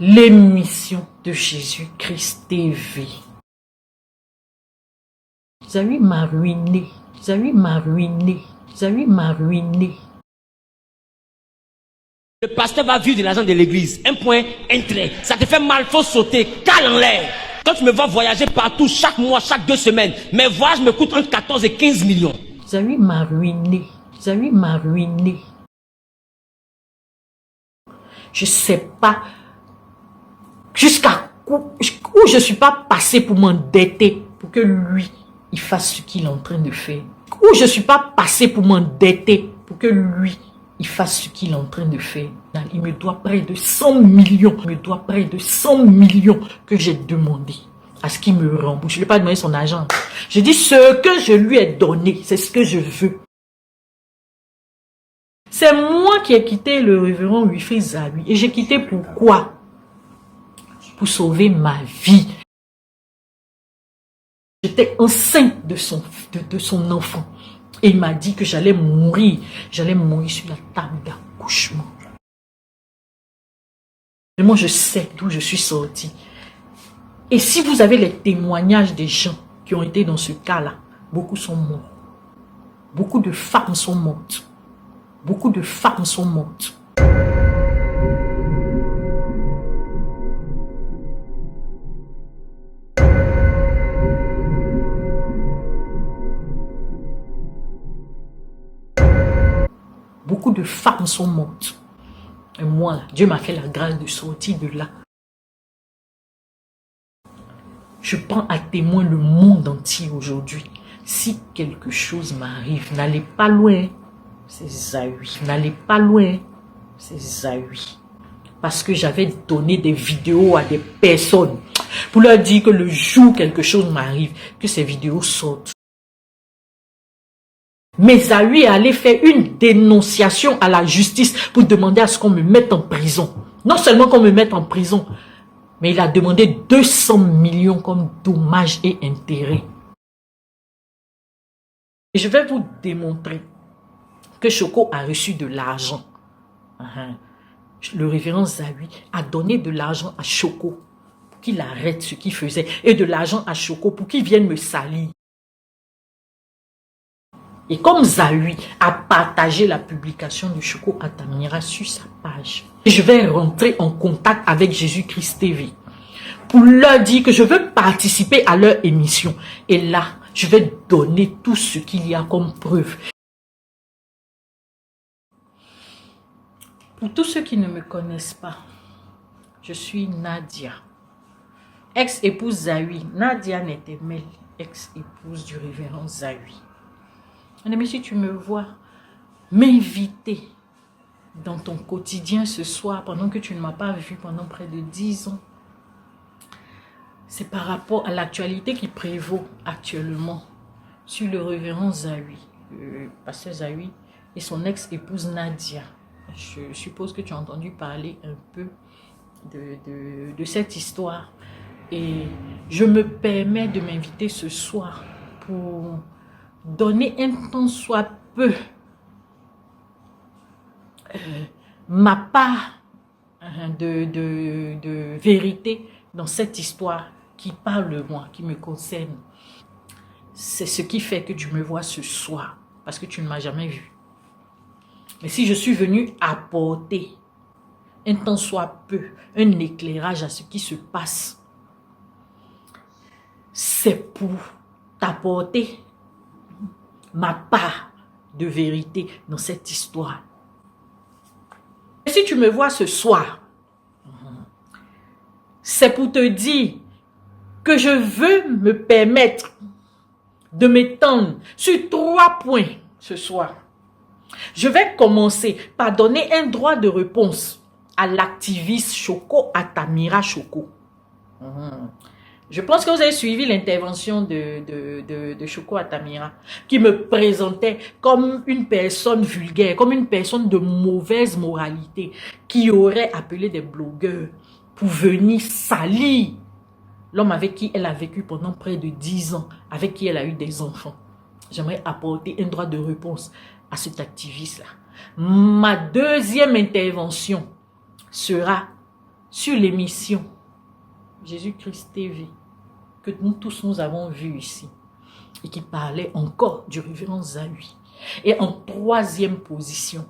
l'émission de Jésus-Christ TV. Zawi m'a ruiné. Zawi m'a ruiné. Zawi m'a ruiné. Le pasteur va vivre de l'argent de l'église. Un point, un trait. Ça te fait mal, faut sauter. Cale en l'air. Quand tu me vois voyager partout, chaque mois, chaque 2 semaines, mes voyages me coûtent entre 14 et 15 millions. Zawi m'a ruiné. Zawi m'a ruiné. Je sais pas jusqu'à où je suis pas passé pour m'endetter pour que lui, il fasse ce qu'il est en train de faire. Où je suis pas passé pour m'endetter pour que lui, il fasse ce qu'il est en train de faire. Il me doit près de 100 millions. Il me doit près de 100 millions que j'ai demandé à ce qu'il me rembourse. Je ne lui ai pas demandé son argent. Je dis ce que je lui ai donné, c'est ce que je veux. C'est moi qui ai quitté le révérend Wilfrid Zawi. Et j'ai quitté pourquoi? Pour sauver ma vie. J'étais enceinte de son enfant. Et il m'a dit que j'allais mourir. J'allais mourir sur la table d'accouchement. Et moi, je sais d'où je suis sortie. Et si vous avez les témoignages des gens qui ont été dans ce cas-là, beaucoup sont morts. Beaucoup de femmes sont mortes. Beaucoup de femmes sont mortes. Beaucoup de femmes sont mortes. Et moi, Dieu m'a fait la grâce de sortir de là. Je prends à témoin le monde entier aujourd'hui. Si quelque chose m'arrive, n'allez pas loin. C'est Zawi. N'allez pas loin. C'est Zawi. Parce que j'avais donné des vidéos à des personnes pour leur dire que le jour où quelque chose m'arrive, que ces vidéos sortent. Mais Zawi est allé faire une dénonciation à la justice pour demander à ce qu'on me mette en prison. Non seulement qu'on me mette en prison, mais il a demandé 200 millions comme dommages et intérêts. Et je vais vous démontrer que Choco a reçu de l'argent. Le révérend Zawi a donné de l'argent à Choco pour qu'il arrête ce qu'il faisait. Et de l'argent à Choco pour qu'il vienne me salir. Et comme Zawi a partagé la publication de Choco Atamira sur sa page, je vais rentrer en contact avec Jésus-Christ TV pour leur dire que je veux participer à leur émission. Et là, je vais donner tout ce qu'il y a comme preuve. Pour tous ceux qui ne me connaissent pas, je suis Nadia, ex-épouse Zawi. Nadia Netemel, ex-épouse du révérend Zawi. Mais si tu me vois m'inviter dans ton quotidien ce soir, pendant que tu ne m'as pas vu pendant près de 10 ans, c'est par rapport à l'actualité qui prévaut actuellement sur le révérend Zawi, le pasteur Zawi et son ex-épouse Nadia. Je suppose que tu as entendu parler un peu de cette histoire. Et je me permets de m'inviter ce soir pour donner un tant soit peu ma part de vérité dans cette histoire qui parle de moi, qui me concerne. C'est ce qui fait que tu me vois ce soir, parce que tu ne m'as jamais vu. Mais si je suis venu apporter un tant soit peu, un éclairage à ce qui se passe, c'est pour t'apporter ma part de vérité dans cette histoire. Et si tu me vois ce soir, c'est pour te dire que je veux me permettre de m'étendre sur 3 points ce soir. Je vais commencer par donner un droit de réponse à l'activiste Choco Atamira Choco. Je pense que vous avez suivi l'intervention de Choco Atamira, qui me présentait comme une personne vulgaire, comme une personne de mauvaise moralité, qui aurait appelé des blogueurs pour venir salir l'homme avec qui elle a vécu pendant près de 10 ans, avec qui elle a eu des enfants. J'aimerais apporter un droit de réponse à cet activiste-là. Ma deuxième intervention sera sur l'émission Jésus-Christ TV, que nous tous nous avons vu ici, et qui parlait encore du révérend Zahui. Et en troisième position,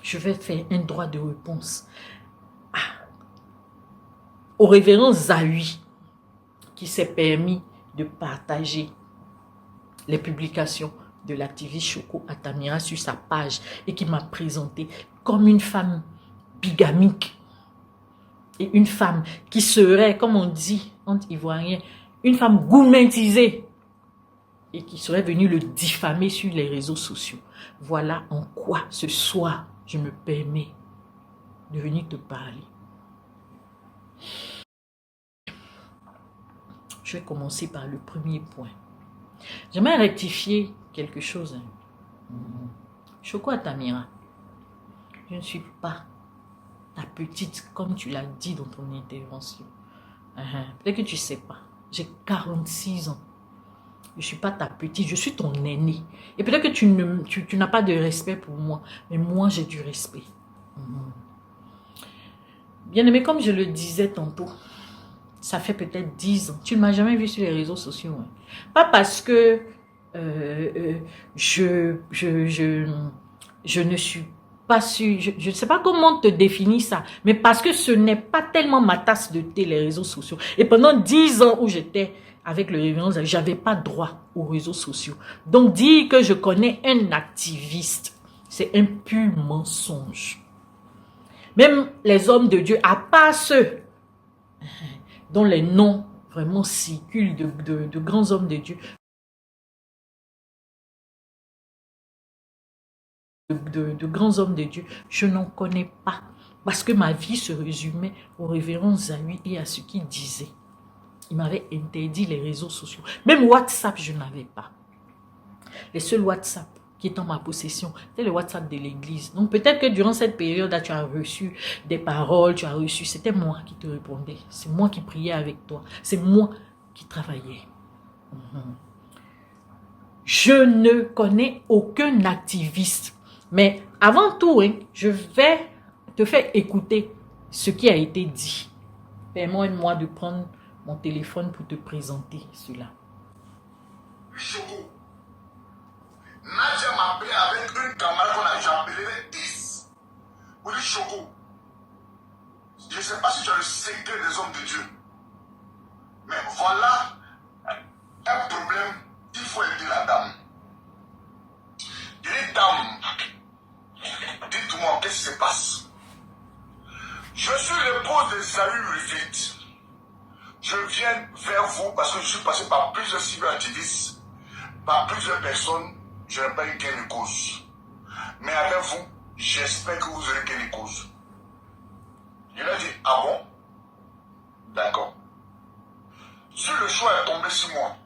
je vais faire un droit de réponse au révérend Zahui, qui s'est permis de partager les publications de l'activiste Choco Atamira sur sa page et qui m'a présenté comme une femme bigamique et une femme qui serait, comme on dit entre Ivoiriens, une femme gourmandisée et qui serait venue le diffamer sur les réseaux sociaux. Voilà en quoi ce soir je me permets de venir te parler. Je vais commencer par le premier point. J'aimerais rectifier quelque chose. Choco Atamira, je ne suis pas ta petite, comme tu l'as dit dans ton intervention. Peut-être que tu ne sais pas. J'ai 46 ans. Je ne suis pas ta petite, je suis ton aîné. Et peut-être que tu n'as pas de respect pour moi, mais moi j'ai du respect. Bien-aimé, comme je le disais tantôt, ça fait peut-être 10 ans. Tu ne m'as jamais vu sur les réseaux sociaux. Hein. Pas parce que je ne suis pas sûre, je ne sais pas comment te définir ça, mais parce que ce n'est pas tellement ma tasse de thé, les réseaux sociaux. Et pendant 10 ans où j'étais avec le révérend, je n'avais pas droit aux réseaux sociaux. Donc dire que je connais un activiste, c'est un pur mensonge. Même les hommes de Dieu, à part ceux dont les noms vraiment circulent de grands hommes de Dieu, de grands hommes de Dieu, je n'en connais pas. Parce que ma vie se résumait au révérend Zahui et à ce qu'il disait. Il m'avait interdit les réseaux sociaux. Même WhatsApp, je n'avais pas. Les seuls WhatsApp qui est en ma possession, c'est le WhatsApp de l'église. Donc peut-être que durant cette période-là, tu as reçu des paroles, tu as reçu, c'était moi qui te répondais. C'est moi qui priais avec toi. C'est moi qui travaillais. Je ne connais aucun activiste. Mais avant tout, hein, je vais te faire écouter ce qui a été dit. Permets-moi de prendre mon téléphone pour te présenter cela. Choco. Nadia m'a appelé avec une camarade qu'on a appelé 10. Vous dites Choco. Je ne sais pas si tu as le secret des hommes de Dieu. Mais voilà un problème. Il faut aider la dame. Je dis dame, dites-moi qu'est-ce qui se passe. Je suis l'épouse de Zahui Rufite. Je viens vers vous parce que je suis passé par plusieurs cyberactivistes, par plusieurs personnes. Je n'ai pas eu gain de cause. Mais avec vous, j'espère que vous aurez gain de cause. Il a dit, ah bon? D'accord. Si le choix est tombé sur moi,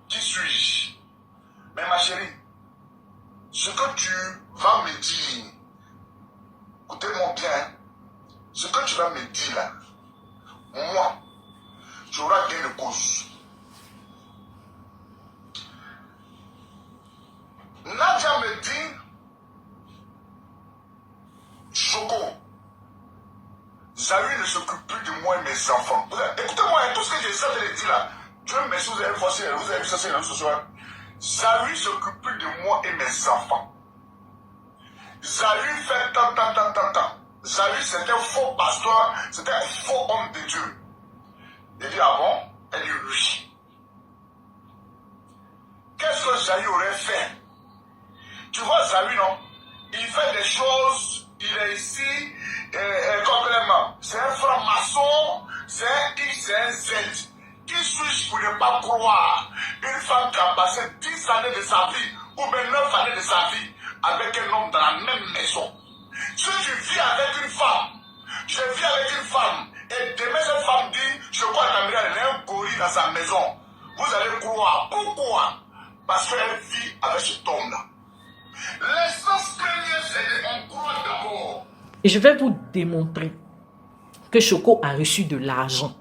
qui suis-je? Mais ma chérie, ce que tu vas me dire, écoutez-moi bien, ce que tu vas me dire là, moi, j'aurai gain de cause. Nadia me dit, Choco, Zahui ne s'occupe plus de moi et mes enfants. Écoutez-moi, tout ce que j'ai essayé de dire là, Dieu merci, vous avez vu ça sur les réseaux sociaux. Zahui ne s'occupe plus de moi et mes enfants. Zahui fait tant. Zahui c'était un faux pasteur, c'était un faux homme de Dieu. Il dit, ah bon? Elle dit oui. Qu'est-ce que Zahui aurait fait? Tu vois Zahui, non? Il fait des choses, il est ici, complètement. C'est un franc-maçon, c'est un X, c'est un Z. Qui suis-je pour ne pas croire une femme qui a passé 10 années de sa vie, ou même 9 années de sa vie, avec un homme dans la même maison? Si tu vis avec une femme, je vis avec une femme, et demain cette femme dit, je crois qu'elle a un gorille dans sa maison. Vous allez croire. Pourquoi? Parce qu'elle vit avec cet homme-là. L'essence première, c'est qu'on croit d'abord. Et je vais vous démontrer que Choco a reçu de l'argent.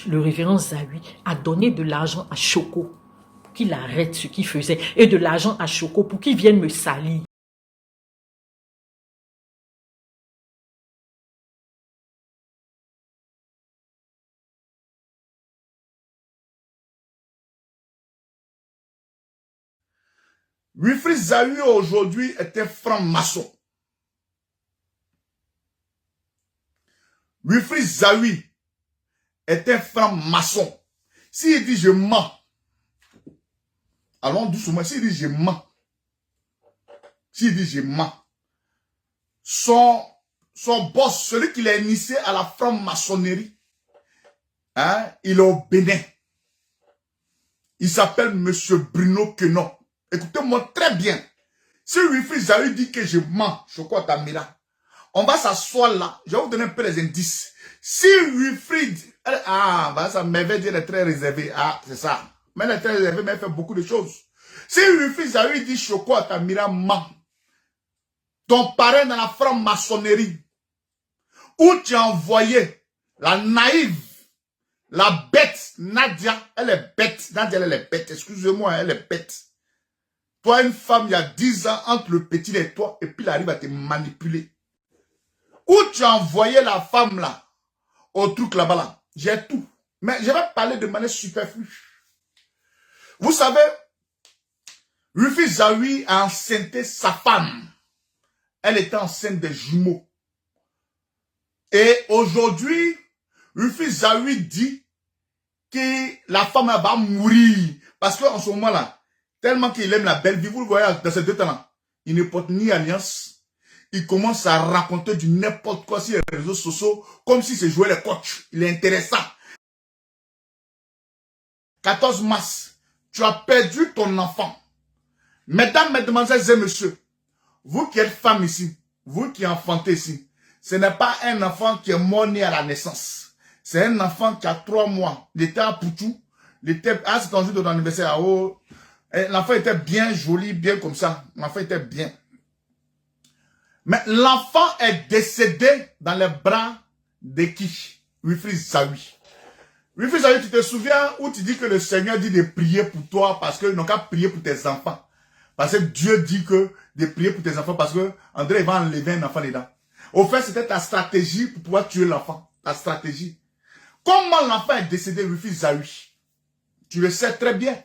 Le révérend Zahui a donné de l'argent à Choco pour qu'il arrête ce qu'il faisait. Et de l'argent à Choco pour qu'il vienne me salir. Wilfried Zawi aujourd'hui est un franc-maçon. Wilfried Zawi est un franc-maçon. S'il dit je mens, allons doucement, s'il dit je mens, s'il dit je mens, son boss, celui qui l'a initié à la franc-maçonnerie, hein, il est au Bénin. Il s'appelle Monsieur Bruno Quenon. Écoutez-moi très bien. Si Wilfried Zawi dit que je mens, Choco Tamira, on va s'asseoir là. Je vais vous donner un peu les indices. Si Wilfried, ça m'avait dit, elle est très réservée. Ah, c'est ça. Mais elle est très réservée, mais elle fait beaucoup de choses. Si Wilfried Zawi dit Choco Tamira ment, ton parrain dans la franc-maçonnerie, où tu as envoyé la naïve, la bête, Nadia, elle est bête. Nadia, elle est bête. Excusez-moi, elle est bête. Toi, une femme, il y a 10 ans, entre le petit et toi, et puis il arrive à te manipuler. Où tu as envoyé la femme là, au truc là-bas là, j'ai tout. Mais je vais parler de manière superflue. Vous savez, Wilfried Zawi a enceinté sa femme. Elle était enceinte des jumeaux. Et aujourd'hui, Wilfried Zawi dit que la femme va mourir. Parce qu'en ce moment-là, tellement qu'il aime la belle vie, vous le voyez dans ces 2 temps-là, il ne porte ni alliance. Il commence à raconter du n'importe quoi sur les réseaux sociaux, comme si c'est jouer les coachs. Il est intéressant. 14 mars, tu as perdu ton enfant. Mesdames, mesdemoiselles et messieurs, vous qui êtes femmes ici, vous qui enfantez ici, ce n'est pas un enfant qui est mort né à la naissance. C'est un enfant qui a 3 mois. Il était à Poutou. Il était, c'est ton jour de ton anniversaire. L'enfant était bien joli, bien comme ça. L'enfant était bien. Mais l'enfant est décédé dans les bras de qui? Wilfried Zawi. Wilfried Zawi, tu te souviens où tu dis que le Seigneur dit de prier pour toi parce qu'ils n'ont qu'à prier pour tes enfants. Parce que Dieu dit que de prier pour tes enfants parce que André va enlever un enfant dedans. Au fait, c'était ta stratégie pour pouvoir tuer l'enfant. Ta stratégie. Comment l'enfant est décédé, Wilfried Zawi? Tu le sais très bien.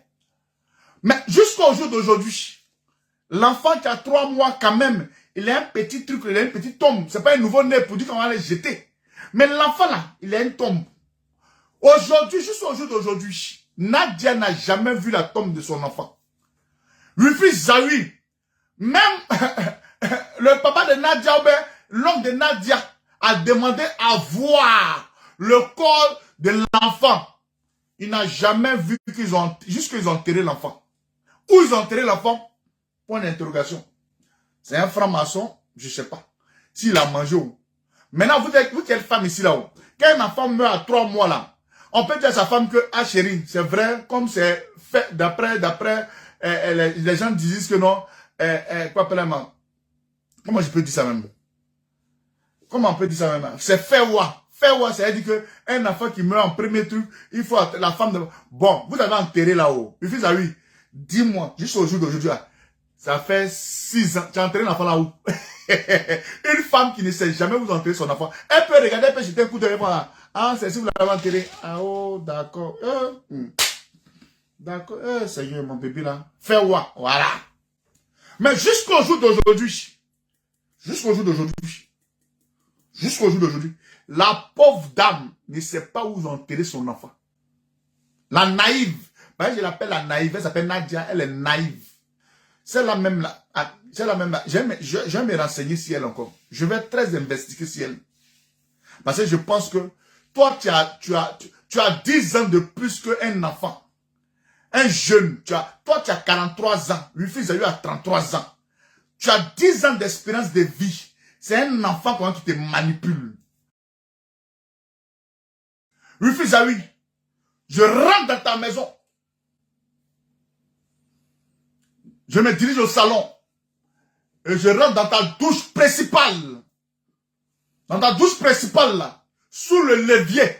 Mais jusqu'au jour d'aujourd'hui, l'enfant qui a 3 mois quand même, il a un petit truc, il a une petite tombe. C'est pas un nouveau-né pour dire qu'on va le jeter. Mais l'enfant là, il a une tombe. Aujourd'hui, jusqu'au jour d'aujourd'hui, Nadia n'a jamais vu la tombe de son enfant. Wilfried Zawi, même le papa de Nadia, l'oncle de Nadia, a demandé à voir le corps de l'enfant. Il n'a jamais vu jusqu'ils ont enterré l'enfant. Où ils ont enterré l'enfant? Point d'interrogation. C'est un franc-maçon, je ne sais pas. S'il a mangé où. Maintenant, vous qui êtes femme ici là-haut, quand un enfant meurt à 3 mois là, on peut dire à sa femme que, ah chérie, c'est vrai, comme c'est fait d'après, les gens disent que non, comment je peux dire ça même? Comment on peut dire ça même? C'est fait wa. Fait wa, ça veut dire que un enfant qui meurt en premier truc, il faut la femme de... Bon, vous avez enterré là-haut. Il fait oui. Dis-moi, juste au jour d'aujourd'hui, ça fait 6 ans, tu as enterré l'enfant là-haut. Une femme qui ne sait jamais vous enterrer son enfant, elle peut regarder, elle peut jeter un coup de réponse. Ah, c'est si vous l'avez enterré. Ah, oh, d'accord. D'accord. Seigneur, mon bébé là. Fais wa. Voilà. Mais jusqu'au jour d'aujourd'hui, la pauvre dame ne sait pas où enterrer son enfant. La naïve. Je l'appelle la naïve. Elle s'appelle Nadia. Elle est naïve. C'est la même là. Je vais me renseigner sur elle encore. Je vais très investiguer sur elle. Parce que je pense que toi, tu as 10 ans de plus qu'un enfant. Un jeune. Toi, tu as 43 ans. Wilfried Zawi a 33 ans. Tu as 10 ans d'espérance de vie. C'est un enfant qui te manipule. Wilfried Zawi, je rentre dans ta maison. Je me dirige au salon. Et je rentre dans ta douche principale. Dans ta douche principale, là. Sous le levier.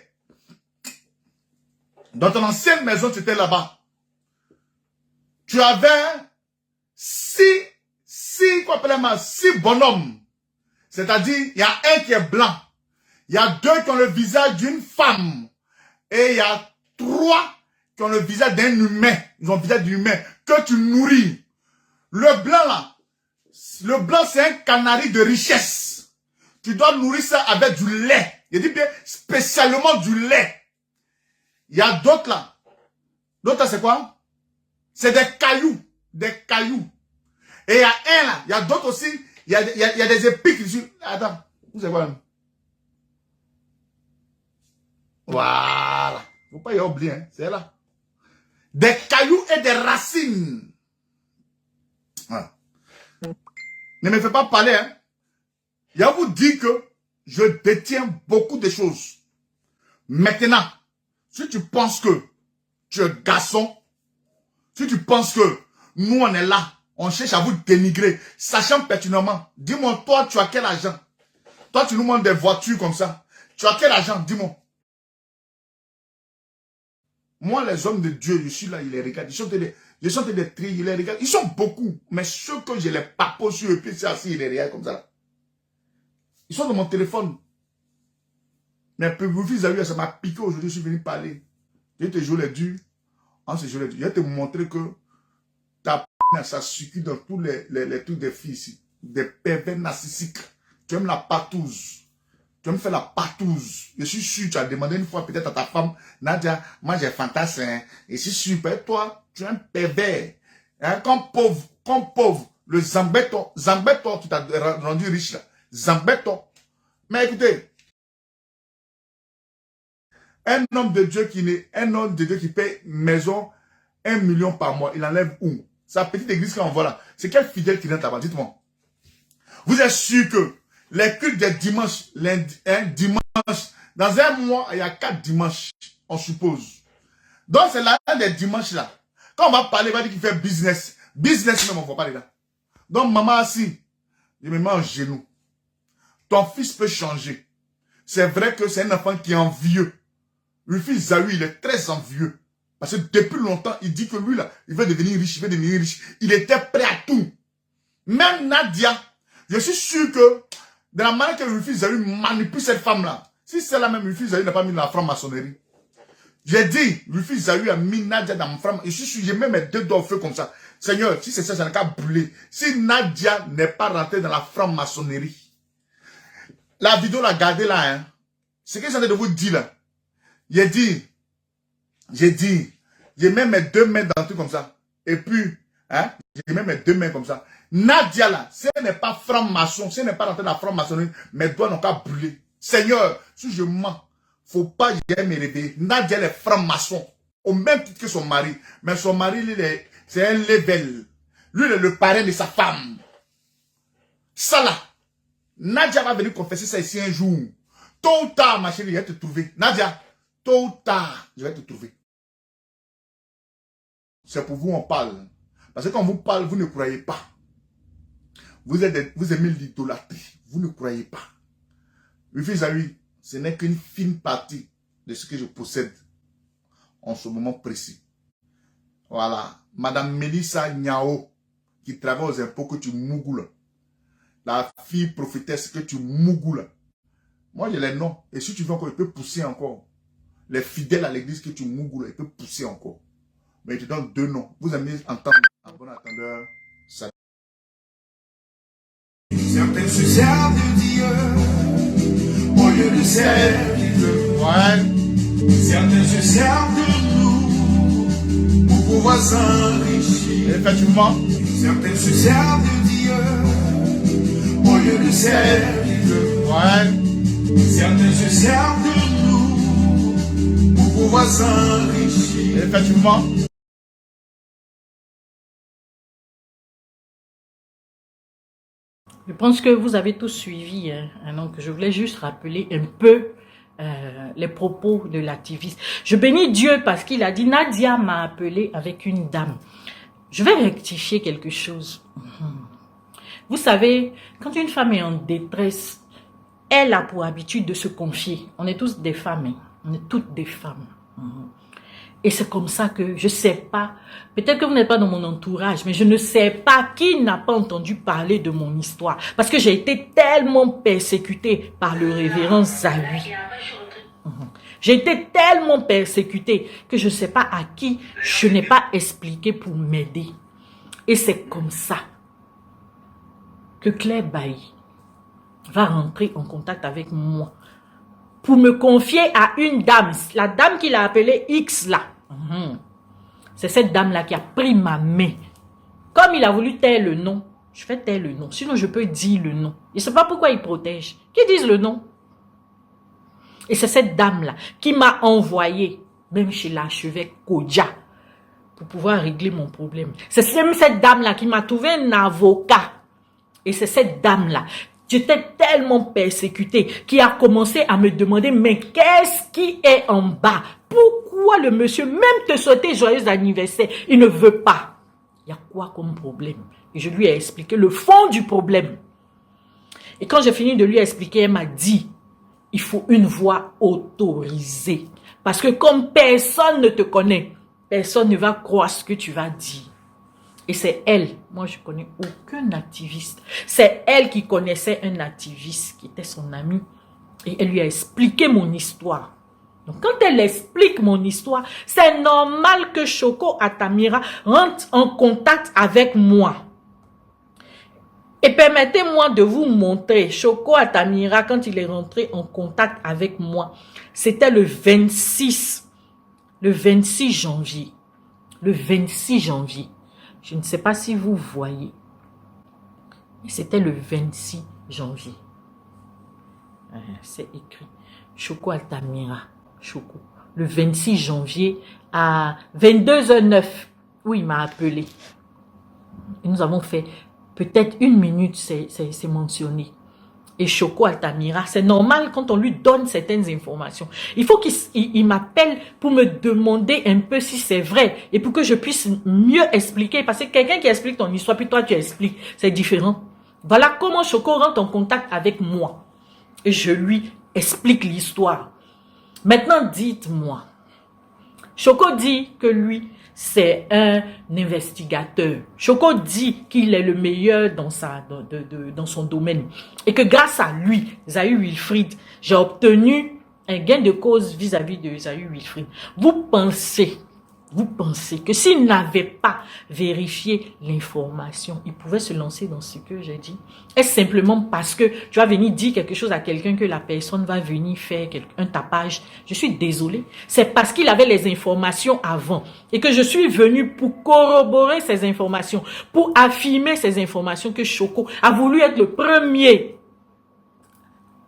Dans ton ancienne maison, tu étais là-bas. Tu avais 6 bonhommes. C'est-à-dire, il y a un qui est blanc. Il y a 2 qui ont le visage d'une femme. Et il y a 3 qui ont le visage d'un humain. Ils ont le visage d'humain que tu nourris. Le blanc là, le blanc c'est un canari de richesse. Tu dois nourrir ça avec du lait. Je dis bien spécialement du lait. Il y a d'autres là. D'autres là c'est quoi? C'est des cailloux. Des cailloux. Et il y a un là. Il y a d'autres aussi. Il y a des épices dessus. Attends. Où c'est quoi? Voilà. Faut pas y oublier. Hein. C'est là. Des cailloux et des racines. Voilà. Ne me fais pas parler. Hein. Je vous dis que je détiens beaucoup de choses. Maintenant, si tu penses que tu es garçon, si tu penses que nous on est là, on cherche à vous dénigrer, sachant pertinemment, dis-moi, toi tu as quel argent? Toi tu nous montres des voitures comme ça. Tu as quel argent? Dis-moi. Moi, les hommes de Dieu, je suis là, ils les regardent. Je sont des tri, ils les regardent. Ils sont beaucoup. Mais ceux que je les papo sur le pied, c'est assis, ils les regardent comme ça. Ils sont dans mon téléphone. Mais vous fils à ça m'a piqué aujourd'hui, je suis venu parler. Je vais te jouer les durs. Je vais te montrer que ta p***, ça circule dans tous les trucs des filles ici. Des pervers narcissiques. Tu aimes la patouze. Tu aimes faire la patouze. Je suis sûr, tu as demandé une fois peut-être à ta femme, Nadia, moi j'ai fantasme. Hein. Et je suis sûr, peut-être toi, tu es un pervers. Hein, comme pauvre, le Zambeto qui t'a rendu riche là. Zambeto. Mais écoutez, un homme de Dieu qui paye maison 1 million par mois, il enlève où? Sa petite église qu'on voit là. C'est quel fidèle qui rentre là-bas? Dites-moi. Vous êtes sûr que les cultes des dimanches, dimanche, dans un mois, il y a 4 dimanches, on suppose. Donc c'est là des dimanches là. Quand on va parler, on va dire qu'il fait business. Business même, on ne va pas là. Donc maman assis, je me mets en genou. Ton fils peut changer. C'est vrai que c'est un enfant qui est envieux. Le fils Zahu, il est très envieux. Parce que depuis longtemps, il dit que lui, là, il veut devenir riche, Il était prêt à tout. Même Nadia, je suis sûr que, de la manière que le fils Zahu manipule cette femme-là, si c'est la même, le fils Zahu n'a pas mis dans la franc-maçonnerie. J'ai dit, le fils Zahu a mis Nadia dans mon franc-maçonnerie. Je suis sûr, j'ai mis mes 2 doigts au feu comme ça. Seigneur, si c'est ça, ça n'a qu'à brûler. Si Nadia n'est pas rentrée dans la franc-maçonnerie, la vidéo l'a gardée là, hein. Ce que j'essaie de vous dire là. J'ai dit, j'ai mis mes 2 mains dans le truc comme ça. Et puis, hein, j'ai mis mes 2 mains comme ça. Nadia là, si elle n'est pas franc-maçon, si elle n'est pas rentrée dans la franc-maçonnerie, mes doigts n'ont qu'à brûler. Seigneur, si je mens, faut pas que j'aille me réveiller. Nadia elle est franc-maçon, au même titre que son mari. Mais son mari, c'est un level. Lui, il est le parrain de sa femme. Ça là, Nadia va venir confesser ça ici un jour. Tôt ou tard, ma chérie, je vais te trouver. Nadia, tôt ou tard, je vais te trouver. C'est pour vous on parle. Parce que quand on vous parle, vous ne croyez pas. Vous aimez l'idolâtrie. Vous ne croyez pas. Le fils à lui, ce n'est qu'une fine partie de ce que je possède en ce moment précis. Voilà. Madame Mélissa Niao, qui travaille aux impôts que tu mougoules. La fille prophétesse que tu mougoules. Moi, j'ai les noms. Et si tu veux encore, il peut pousser encore. Les fidèles à l'église que tu mougoules, il peut pousser encore. Mais je te donne 2 noms. Vous aimez entendre en bon attendeur. Ça. Certains se servent de Dieu au lieu de servir. Ouais. Certains se servent de nous pour pouvoir s'enrichir. Effectivement. Certains se servent de Dieu au lieu de servir. Ouais. Certains se servent de nous pour pouvoir s'enrichir. Effectivement. Je pense que vous avez tous suivi. Donc, je voulais juste rappeler un peu les propos de l'activiste. Je bénis Dieu parce qu'il a dit, Nadia m'a appelé avec une dame. Je vais rectifier quelque chose. Vous savez, quand une femme est en détresse, elle a pour habitude de se confier. On est tous des femmes. Hein. On est toutes des femmes. Et c'est comme ça que je ne sais pas, peut-être que vous n'êtes pas dans mon entourage, mais je ne sais pas qui n'a pas entendu parler de mon histoire. Parce que j'ai été tellement persécutée par le révérend Zahui. J'ai été tellement persécutée que je ne sais pas à qui je n'ai pas expliqué pour m'aider. Et c'est comme ça que Claire Bailly va rentrer en contact avec moi pour me confier à une dame, la dame qu'il a appelée X là. C'est cette dame-là qui a pris ma main. Comme il a voulu taire le nom, je vais taire le nom. Sinon, je peux dire le nom. Je ne sais pas pourquoi il protège. Qui dise le nom? Et c'est cette dame-là qui m'a envoyé, même chez l'archevêque Kodja, pour pouvoir régler mon problème. C'est même cette dame-là qui m'a trouvé un avocat. Et c'est cette dame-là, j'étais tellement persécutée, qui a commencé à me demander, mais qu'est-ce qui est en bas? Pourquoi le monsieur, même te souhaiter joyeux anniversaire, il ne veut pas? Il y a quoi comme problème? Et je lui ai expliqué le fond du problème. Et quand j'ai fini de lui expliquer, elle m'a dit, il faut une voix autorisée. Parce que comme personne ne te connaît, personne ne va croire ce que tu vas dire. Et c'est elle, moi je ne connais aucun activiste, c'est elle qui connaissait un activiste qui était son ami et elle lui a expliqué mon histoire. Donc quand elle explique mon histoire, c'est normal que Choco Atamira rentre en contact avec moi. Et permettez-moi de vous montrer, Choco Atamira, quand il est rentré en contact avec moi, c'était le 26 janvier. Le 26 janvier. Je ne sais pas si vous voyez. C'était le 26 janvier. C'est écrit. Choco Altamira. Choco. Le 26 janvier à 22h09. Où il m'a appelé. Et nous avons fait peut-être 1 minute, c'est mentionné. Et Choco Altamira, c'est normal quand on lui donne certaines informations. Il faut qu'il m'appelle pour me demander un peu si c'est vrai et pour que je puisse mieux expliquer. Parce que quelqu'un qui explique ton histoire, puis toi tu expliques, c'est différent. Voilà comment Choco rentre en contact avec moi. Et je lui explique l'histoire. Maintenant, dites-moi. Choco dit que lui, c'est un investigateur. Choco dit qu'il est le meilleur dans son domaine. Et que grâce à lui, Zahu Wilfried, j'ai obtenu un gain de cause vis-à-vis de Zahu Wilfried. Vous pensez que s'il n'avait pas vérifié l'information, il pouvait se lancer dans ce que j'ai dit? Est-ce simplement parce que tu vas venir dire quelque chose à quelqu'un que la personne va venir faire un tapage? Je suis désolée. C'est parce qu'il avait les informations avant et que je suis venue pour corroborer ces informations, pour affirmer ces informations que Choco a voulu être le premier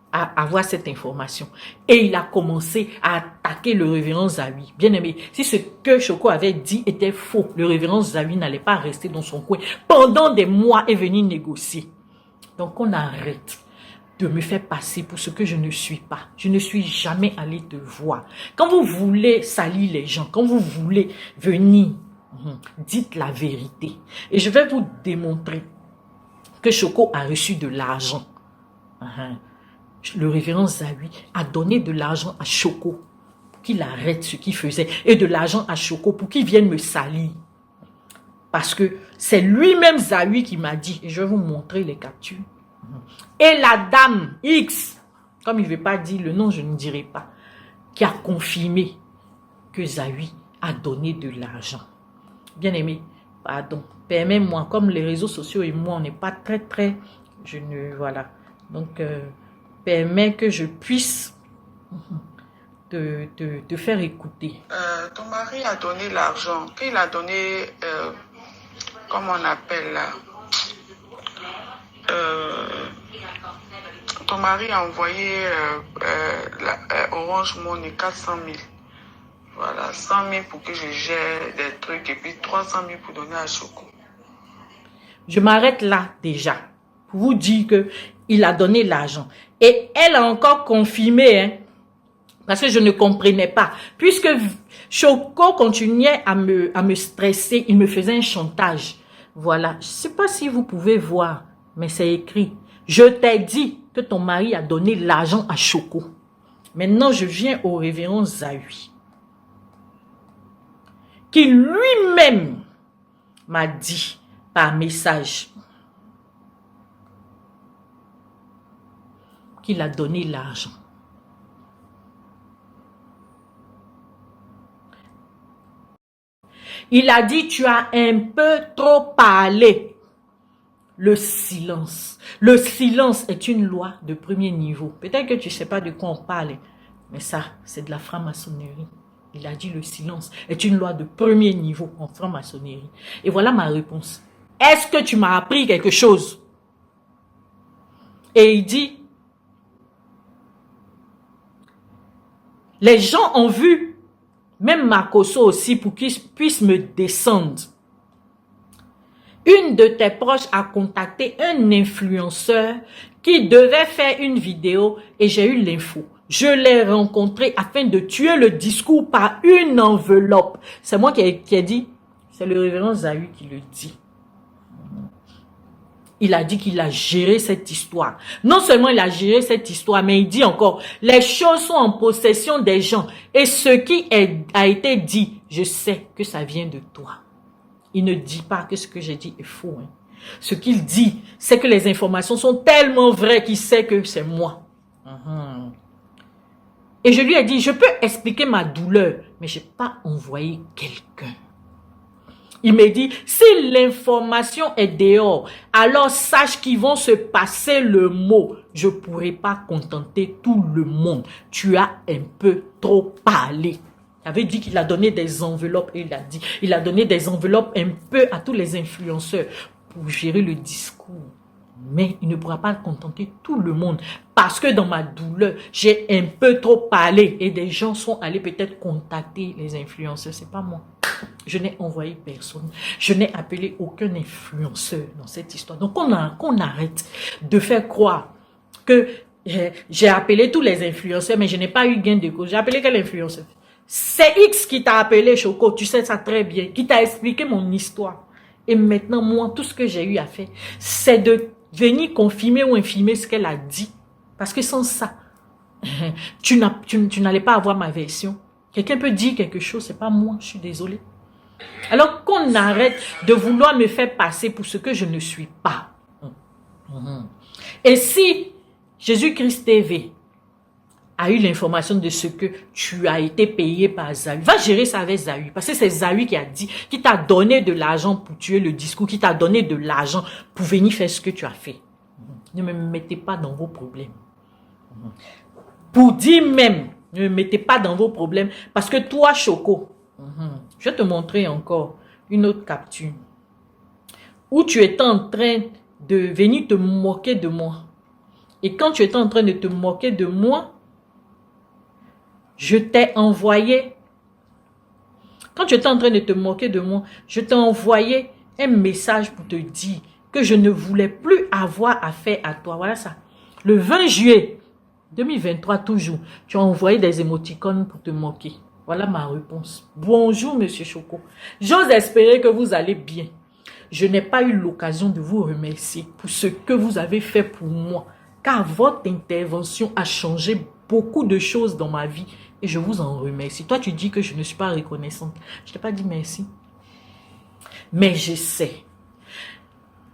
à avoir cette information. Et il a commencé à attaquer le révérend Zawi. Bien aimé, si ce que Choco avait dit était faux, le révérend Zawi n'allait pas rester dans son coin pendant des mois et venir négocier. Donc on arrête de me faire passer pour ce que je ne suis pas. Je ne suis jamais allé te voir. Quand vous voulez salir les gens, quand vous voulez venir, dites la vérité. Et je vais vous démontrer que Choco a reçu de l'argent. Le révérend Zawi a donné de l'argent à Choco pour qu'il arrête ce qu'il faisait et de l'argent à Choco pour qu'il vienne me salir. Parce que c'est lui-même Zawi qui m'a dit, et je vais vous montrer les captures. Et la dame X, comme il ne veut pas dire le nom, je ne dirai pas, qui a confirmé que Zawi a donné de l'argent. Bien aimé, pardon, permets-moi, comme les réseaux sociaux et moi, on n'est pas très, voilà. Donc, permets que je puisse te faire écouter. Ton mari a donné l'argent. Quand il a donné, comment on appelle là, ton mari a envoyé Orange Money 400 000. Voilà, 100 000 pour que je gère des trucs et puis 300 000 pour donner à Choco. Je m'arrête là déjà pour vous dire qu'il a donné l'argent. Et elle a encore confirmé, parce que je ne comprenais pas. Puisque Choco continuait à me stresser, il me faisait un chantage. Voilà, je ne sais pas si vous pouvez voir, mais c'est écrit. Je t'ai dit que ton mari a donné l'argent à Choco. Maintenant, je viens au révérend Zawi, qui lui-même m'a dit par message qu'il a donné l'argent. Il a dit, tu as un peu trop parlé. Le silence. Le silence est une loi de premier niveau. Peut-être que tu ne sais pas de quoi on parle, mais ça, c'est de la franc-maçonnerie. Il a dit le silence est une loi de premier niveau en franc-maçonnerie. Et voilà ma réponse. Est-ce que tu m'as appris quelque chose? Et il dit, les gens ont vu, même Makoso aussi, pour qu'ils puissent me descendre. Une de tes proches a contacté un influenceur qui devait faire une vidéo et j'ai eu l'info. Je l'ai rencontré afin de tuer le discours par une enveloppe. C'est moi qui ai dit, c'est le révérend Zahü qui le dit. Il a dit qu'il a géré cette histoire. Non seulement il a géré cette histoire, mais il dit encore, les choses sont en possession des gens. Et ce qui a été dit, je sais que ça vient de toi. Il ne dit pas que ce que j'ai dit est faux. Hein. Ce qu'il dit, c'est que les informations sont tellement vraies qu'il sait que c'est moi. Et je lui ai dit, je peux expliquer ma douleur, mais je n'ai pas envoyé quelqu'un. Il me dit, si l'information est dehors, alors sache qu'ils vont se passer le mot. Je ne pourrai pas contenter tout le monde. Tu as un peu trop parlé. Il avait dit qu'il a donné des enveloppes et il a donné des enveloppes un peu à tous les influenceurs pour gérer le discours. Mais il ne pourra pas contenter tout le monde parce que dans ma douleur, j'ai un peu trop parlé et des gens sont allés peut-être contacter les influenceurs. C'est pas moi. Je n'ai envoyé personne. Je n'ai appelé aucun influenceur dans cette histoire. Donc, qu'on arrête de faire croire que j'ai appelé tous les influenceurs, mais je n'ai pas eu gain de cause. J'ai appelé quel influenceur? C'est X qui t'a appelé, Choco, tu sais ça très bien, qui t'a expliqué mon histoire. Et maintenant, moi, tout ce que j'ai eu à faire, c'est de venir confirmer ou infirmer ce qu'elle a dit. Parce que sans ça, tu n'allais pas avoir ma version. Quelqu'un peut dire quelque chose, c'est pas moi, je suis désolée. Alors qu'on arrête de vouloir me faire passer pour ce que je ne suis pas. Et si Jésus-Christ TV a eu l'information de ce que tu as été payé par Zahü, va gérer ça avec Zahü. Parce que c'est Zahü qui a dit, qui t'a donné de l'argent pour tuer le discours, qui t'a donné de l'argent pour venir faire ce que tu as fait. Ne me mettez pas dans vos problèmes. Pour dire même, ne me mettez pas dans vos problèmes. Parce que toi, Choco, je vais te montrer encore une autre capture. Où tu étais en train de venir te moquer de moi. Et quand tu étais en train de te moquer de moi, je t'ai envoyé, quand tu étais en train de te moquer de moi, je t'ai envoyé un message pour te dire que je ne voulais plus avoir affaire à toi. Voilà ça. Le 20 juillet 2023, toujours, tu as envoyé des émoticônes pour te moquer. Voilà ma réponse. Bonjour, monsieur Choco. J'ose espérer que vous allez bien. Je n'ai pas eu l'occasion de vous remercier pour ce que vous avez fait pour moi, car votre intervention a changé beaucoup de choses dans ma vie. Et je vous en remercie. Toi, tu dis que je ne suis pas reconnaissante. Je ne t'ai pas dit merci. Mais j'essaie,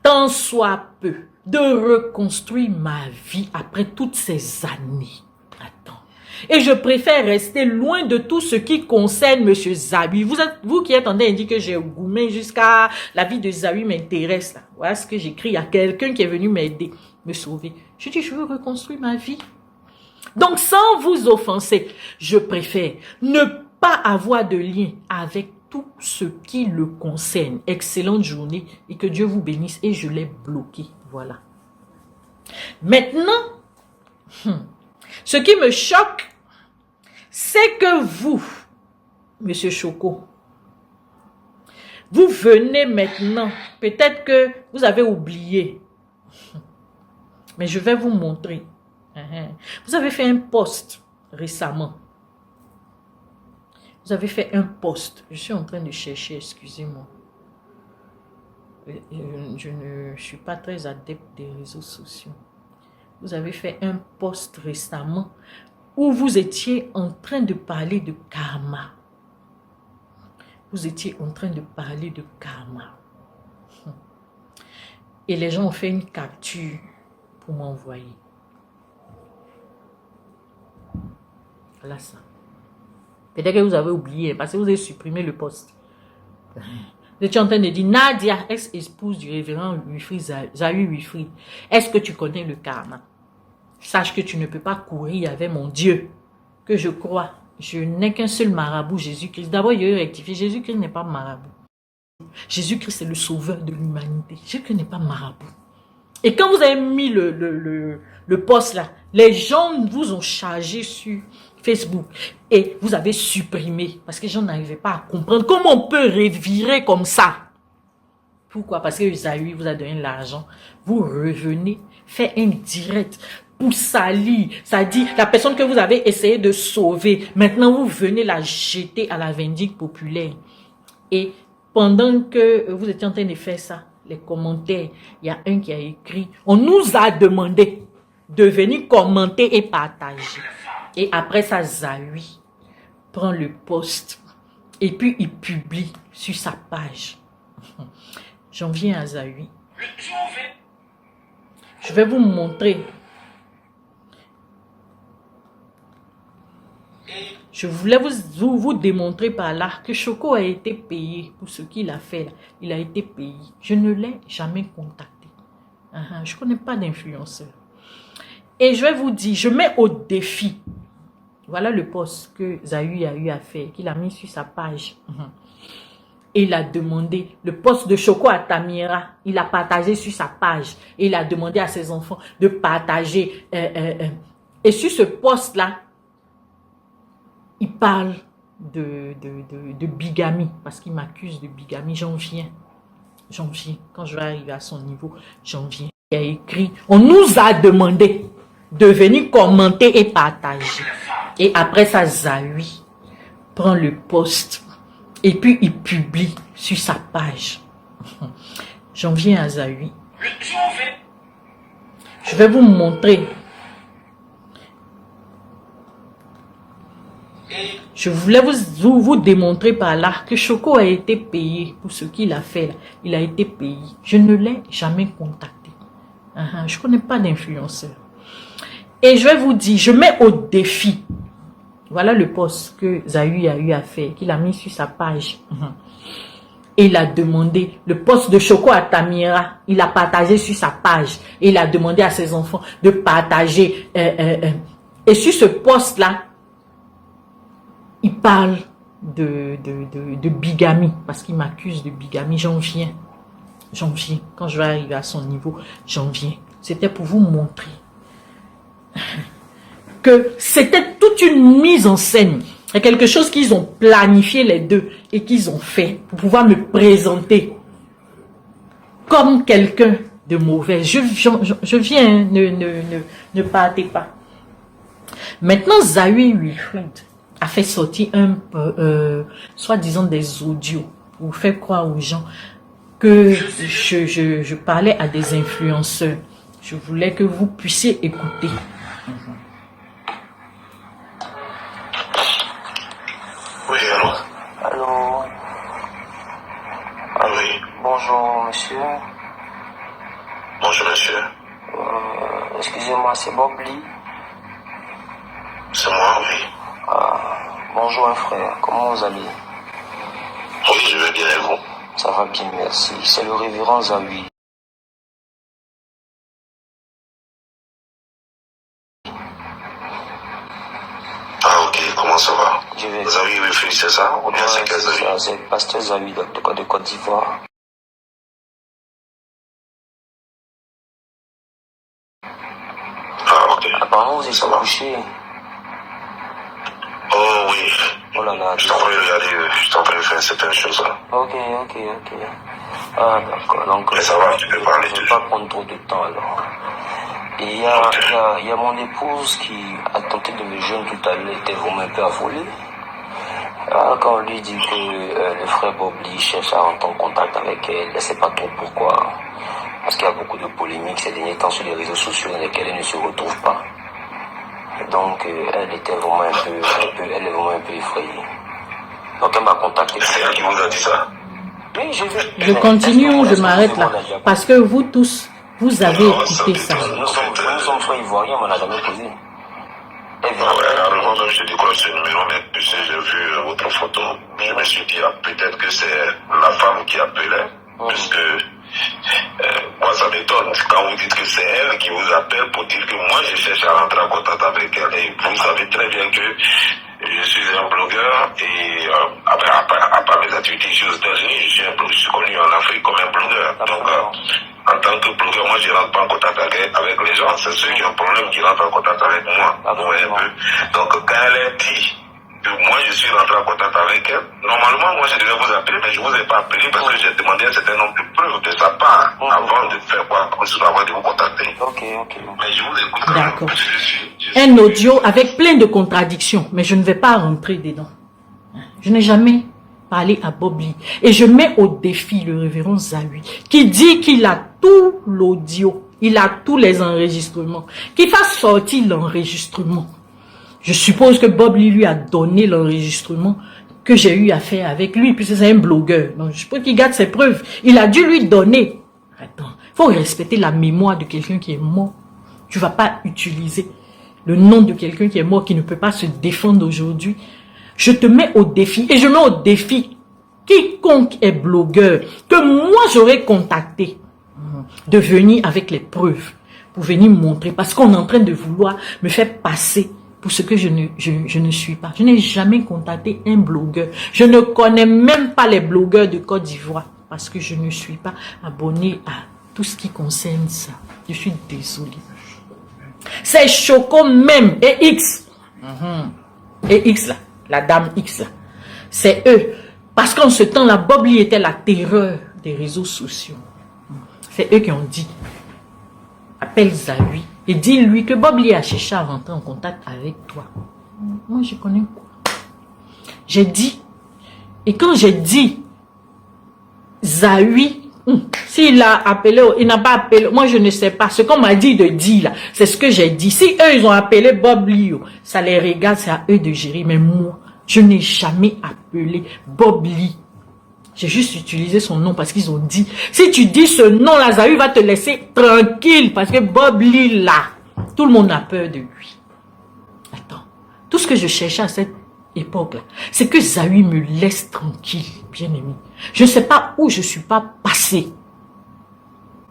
tant soit peu, de reconstruire ma vie après toutes ces années. Attends. Et je préfère rester loin de tout ce qui concerne M. Zahü. Vous qui êtes en train de dire que j'ai gourmé jusqu'à la vie de Zahü m'intéresse. Voilà ce que j'écris à quelqu'un qui est venu m'aider, me sauver. Je dis, je veux reconstruire ma vie. Donc, sans vous offenser, je préfère ne pas avoir de lien avec tout ce qui le concerne. Excellente journée et que Dieu vous bénisse. Et je l'ai bloqué. Voilà. Maintenant, ce qui me choque, c'est que vous, Monsieur Choco, vous venez maintenant, peut-être que vous avez oublié, mais je vais vous montrer. Vous avez fait un post récemment. Vous avez fait un post. Je suis en train de chercher, excusez-moi. Je ne suis pas très adepte des réseaux sociaux. Vous avez fait un post récemment où vous étiez en train de parler de karma. Vous étiez en train de parler de karma. Et les gens ont fait une capture pour m'envoyer. Voilà ça. Peut-être que vous avez oublié parce que vous avez supprimé le post. Vous étiez en train de dire, Nadia, ex-épouse du révérend Wilfrid Zahui Wilfrid, est-ce que tu connais le karma? Sache que tu ne peux pas courir avec mon Dieu, que je crois. Je n'ai qu'un seul marabout, Jésus-Christ. D'abord, il y a eu rectifié. Jésus-Christ n'est pas marabout. Jésus-Christ est le sauveur de l'humanité. Jésus-Christ n'est pas marabout. Et quand vous avez mis le post là, les gens vous ont chargé sur Facebook et vous avez supprimé parce que les gens n'arrivaient pas à comprendre comment on peut revirer comme ça. Pourquoi? Parce que Zahui vous a donné l'argent. Vous revenez, faites un direct pour salir. Ça dit, la personne que vous avez essayé de sauver, maintenant vous venez la jeter à la vindicte populaire. Et pendant que vous étiez en train de faire ça, les commentaires, il y a un qui a écrit, on nous a demandé de venir commenter et partager. Et après ça, Zahui prend le post et puis il publie sur sa page. J'en viens à Zahui. Je vais vous montrer. Je voulais vous démontrer par là que Choco a été payé pour ce qu'il a fait. Là. Il a été payé. Je ne l'ai jamais contacté. Je ne connais pas d'influenceur. Et je vais vous dire, je mets au défi. Voilà le post que Zahui a eu à faire, qu'il a mis sur sa page. Et il a demandé, le post de Choco à Tamira, il a partagé sur sa page. Et il a demandé à ses enfants de partager. Et sur ce post-là, il parle de bigamie, parce qu'il m'accuse de bigamie. J'en viens. Quand je vais arriver à son niveau, j'en viens. Il a écrit, on nous a demandé de venir commenter et partager. Et après ça, Zahui prend le post et puis il publie sur sa page. J'en viens à Zahui. Je vais vous montrer. Je voulais vous démontrer par là que Choco a été payé pour ce qu'il a fait. Là. Il a été payé. Je ne l'ai jamais contacté. Je ne connais pas d'influenceur. Et je vais vous dire, je mets au défi. Voilà le post que Zahui a eu à faire, qu'il a mis sur sa page. Et il a demandé, le post de Choco à Tamira, il a partagé sur sa page. Et il a demandé à ses enfants de partager. Et sur ce post-là, il parle de bigamie, parce qu'il m'accuse de bigamie. J'en viens. Quand je vais arriver à son niveau, j'en viens. C'était pour vous montrer que c'était toute une mise en scène. C'est quelque chose qu'ils ont planifié les deux et qu'ils ont fait pour pouvoir me présenter comme quelqu'un de mauvais. Je viens, ne partez pas. Maintenant, Zahui Wilfrid a fait sortir soi-disant des audios pour faire croire aux gens que je parlais à des influenceurs. Je voulais que vous puissiez écouter. Oui, allô? Allô? Oui. Bonjour, monsieur. Bonjour, monsieur. Excusez-moi, c'est Bob Lee. C'est moi, oui. Bonjour, un frère. Comment vous allez? Oui, je vais bien, et vous? Ça va bien, merci. C'est le révérend Zahui. Ah, ok, comment ça va? Je vais... Zahui Wilfrid, c'est ça? Ou bien c'est quel Zahui? C'est le pasteur Zahui de Côte d'Ivoire. Ah, ok. Apparemment, vous êtes couché. Oh, oui. Oh là là. Je suis en train de regarder, je suis en train de faire certaines choses là. Ok. Ah, d'accord. Donc, mais ça va, tu peux parler. Je ne vais pas prendre trop de temps alors. Et il y a mon épouse qui a tenté de me joindre tout à l'heure, elle était vraiment un peu affolée. Quand on lui dit que le frère Bob Lee cherche à rentrer en contact avec elle, elle ne sait pas trop pourquoi. Parce qu'il y a beaucoup de polémiques ces derniers temps sur les réseaux sociaux dans lesquels elle ne se retrouve pas. Donc elle était vraiment elle est vraiment un peu effrayée. Donc elle m'a contacté. C'est elle qui vous a dit ça? Oui, je continue ou je m'arrête là? Parce que vous tous, vous avez écouté ça. Nous sommes frères ivoiriens, on n'a jamais posé. Avant même je décroche ce numéro, mais puis j'ai vu votre photo, je me suis dit, peut-être que c'est la femme qui appelait, puisque moi ça m'étonne quand vous dites que c'est elle qui vous appelle pour dire que moi je cherche à rentrer en contact avec elle. Et vous savez très bien que je suis un blogueur et à part mes activités ici aux États-Unis, je suis connu en Afrique comme un blogueur. Donc en tant que blogueur, moi je rentre pas en contact avec les gens. C'est ceux qui ont un problème qui rentrent en contact avec moi. Vous voyez un peu. Donc quand elle est dit que moi je suis rentré en contact avec elle, normalement moi je devais vous appeler, mais je vous ai pas appelé parce que j'ai demandé un certain nombre de preuves de sa part avant de faire quoi, avant de vous contacter. Mais je vous écoute quand même. D'accord. Un audio avec plein de contradictions, mais je ne vais pas rentrer dedans. Je n'ai jamais parlé à Bob Lee. Et je mets au défi le révérend Zawi, qui dit qu'il a tout l'audio, il a tous les enregistrements, qu'il fasse sortir l'enregistrement. Je suppose que Bob Lee lui a donné l'enregistrement que j'ai eu à faire avec lui, puisque c'est un blogueur. Donc je suppose qu'il garde ses preuves. Il a dû lui donner. Attends, il faut respecter la mémoire de quelqu'un qui est mort. Tu ne vas pas utiliser le nom de quelqu'un qui est mort, qui ne peut pas se défendre aujourd'hui. Je te mets au défi, et je mets au défi quiconque est blogueur, que moi j'aurais contacté, de venir avec les preuves, pour venir montrer, parce qu'on est en train de vouloir me faire passer pour ce que je ne suis pas. Je n'ai jamais contacté un blogueur. Je ne connais même pas les blogueurs de Côte d'Ivoire, parce que je ne suis pas abonné à tout ce qui concerne ça. Je suis désolé. C'est Choco même, et X. Et X là, la dame X là. C'est eux. Parce qu'en ce temps-là, Bob Lee était la terreur des réseaux sociaux. C'est eux qui ont dit, appelle Zawi et dis-lui que Bob Lee a cherché à rentrer en contact avec toi. Moi, je connais quoi. J'ai dit, et quand j'ai dit, Zawi, s'il a appelé, il n'a pas appelé, moi je ne sais pas, ce qu'on m'a dit de dire là, c'est ce que j'ai dit. Si eux ils ont appelé Bob Lee, ça les regarde, c'est à eux de gérer, mais moi, je n'ai jamais appelé Bob Lee. J'ai juste utilisé son nom parce qu'ils ont dit, si tu dis ce nom-là, Zawi va te laisser tranquille parce que Bob Lee là, tout le monde a peur de lui. Attends, tout ce que je cherchais à cette époque-là, c'est que Zawi me laisse tranquille, bien aimé. Je ne sais pas où je ne suis pas passé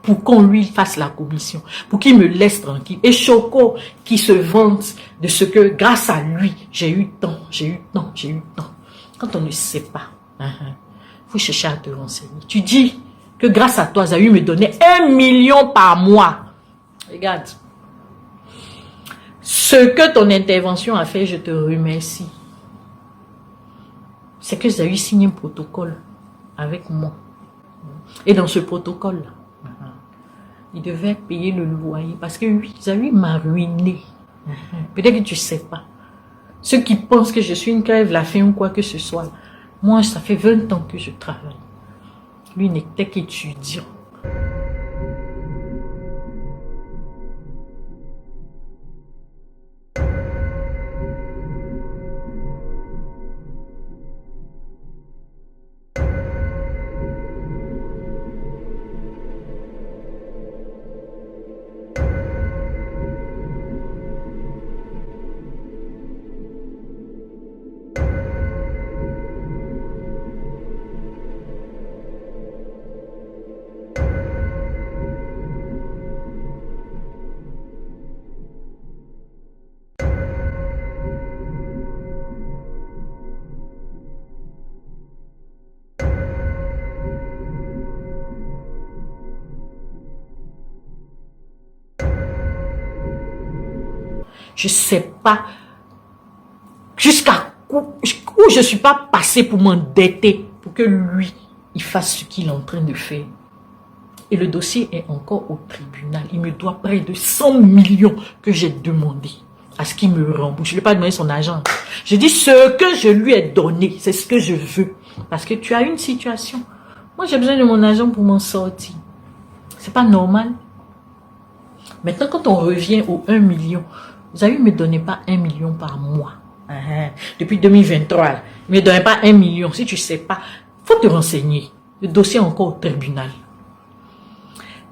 pour qu'on lui fasse la commission, pour qu'il me laisse tranquille. Et Choco qui se vante de ce que grâce à lui, j'ai eu tant. Quand on ne sait pas, faut chercher à te renseigner. Tu dis que grâce à toi, Zawi me donnait 1 million par mois. Regarde. Ce que ton intervention a fait, je te remercie. C'est que Zawi signe un protocole avec moi. Et dans ce protocole-là, il devait payer le loyer. Parce que oui, Zawi m'a ruiné. Peut-être que tu ne sais pas. Ceux qui pensent que je suis une crève la faim ou quoi que ce soit. Moi, ça fait 20 ans que je travaille. Lui n'était qu'étudiant. Je ne sais pas jusqu'à où je ne suis pas passé pour m'endetter pour que lui, il fasse ce qu'il est en train de faire. Et le dossier est encore au tribunal. Il me doit près de 100 millions que j'ai demandé à ce qu'il me rembourse. Je ne lui ai pas demandé son argent. Je dis ce que je lui ai donné, c'est ce que je veux. Parce que tu as une situation. Moi, j'ai besoin de mon argent pour m'en sortir. C'est pas normal. Maintenant, quand on revient aux 1 million, Zawi ne me donnait pas 1 million par mois. Depuis 2023, il ne me donnait pas 1 million. Si tu ne sais pas, il faut te renseigner. Le dossier est encore au tribunal.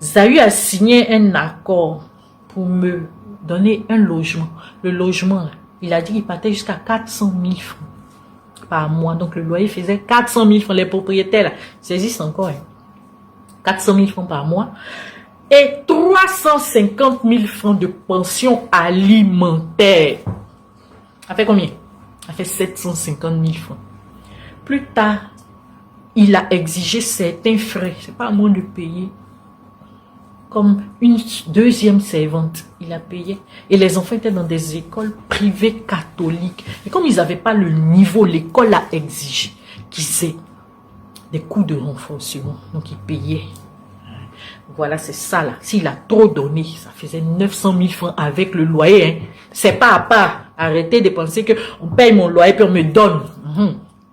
Zawi a signé un accord pour me donner un logement. Le logement, il a dit qu'il partait jusqu'à 400 000 francs. par mois. Donc le loyer faisait 400 000 francs. Les propriétaires là, saisissent encore. Hein. 400 000 francs par mois. Et 350 000 francs de pension alimentaire. Ça fait combien? Ça fait 750 000 francs. Plus tard, il a exigé certains frais. C'est pas à moi de payer. Comme une deuxième servante, il a payé. Et les enfants étaient dans des écoles privées catholiques. Et comme ils n'avaient pas le niveau, l'école a exigé qu'ils aient des coûts de renforcement. Donc, ils payaient. Voilà, c'est ça là. S'il a trop donné, ça faisait 900 000 francs avec le loyer. Hein. C'est pas à part. Arrêtez de penser qu'on paye mon loyer puis on me donne.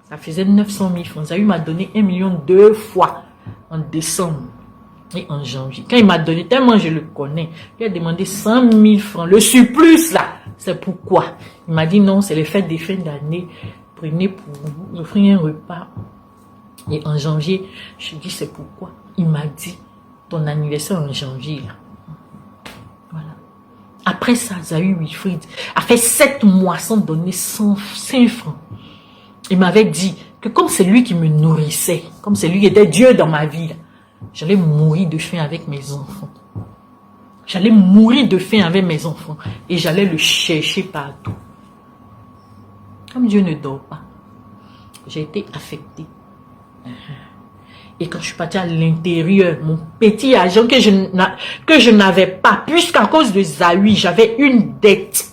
Ça faisait 900 000 francs. Zayu m'a donné 1 million 2 fois en décembre. Et en janvier, quand il m'a donné, tellement je le connais, il a demandé 100 000 francs. Le surplus là, c'est pourquoi. Il m'a dit non, c'est les fêtes des fins d'année. Prenez pour vous, offrir un repas. Et en janvier, je lui ai dit c'est pourquoi. Il m'a dit, ton anniversaire en janvier là. Voilà. Après ça, Zayu Wilfried a fait 7 mois sans donner 5 francs. Il m'avait dit que comme c'est lui qui me nourrissait, comme c'est lui qui était Dieu dans ma vie là, j'allais mourir de faim avec mes enfants. J'allais mourir de faim avec mes enfants. Et j'allais le chercher partout. Comme Dieu ne dort pas, j'ai été affectée. Et quand je suis partie à l'intérieur, mon petit argent que je n'avais pas, puisqu'à cause de Zawi, j'avais une dette.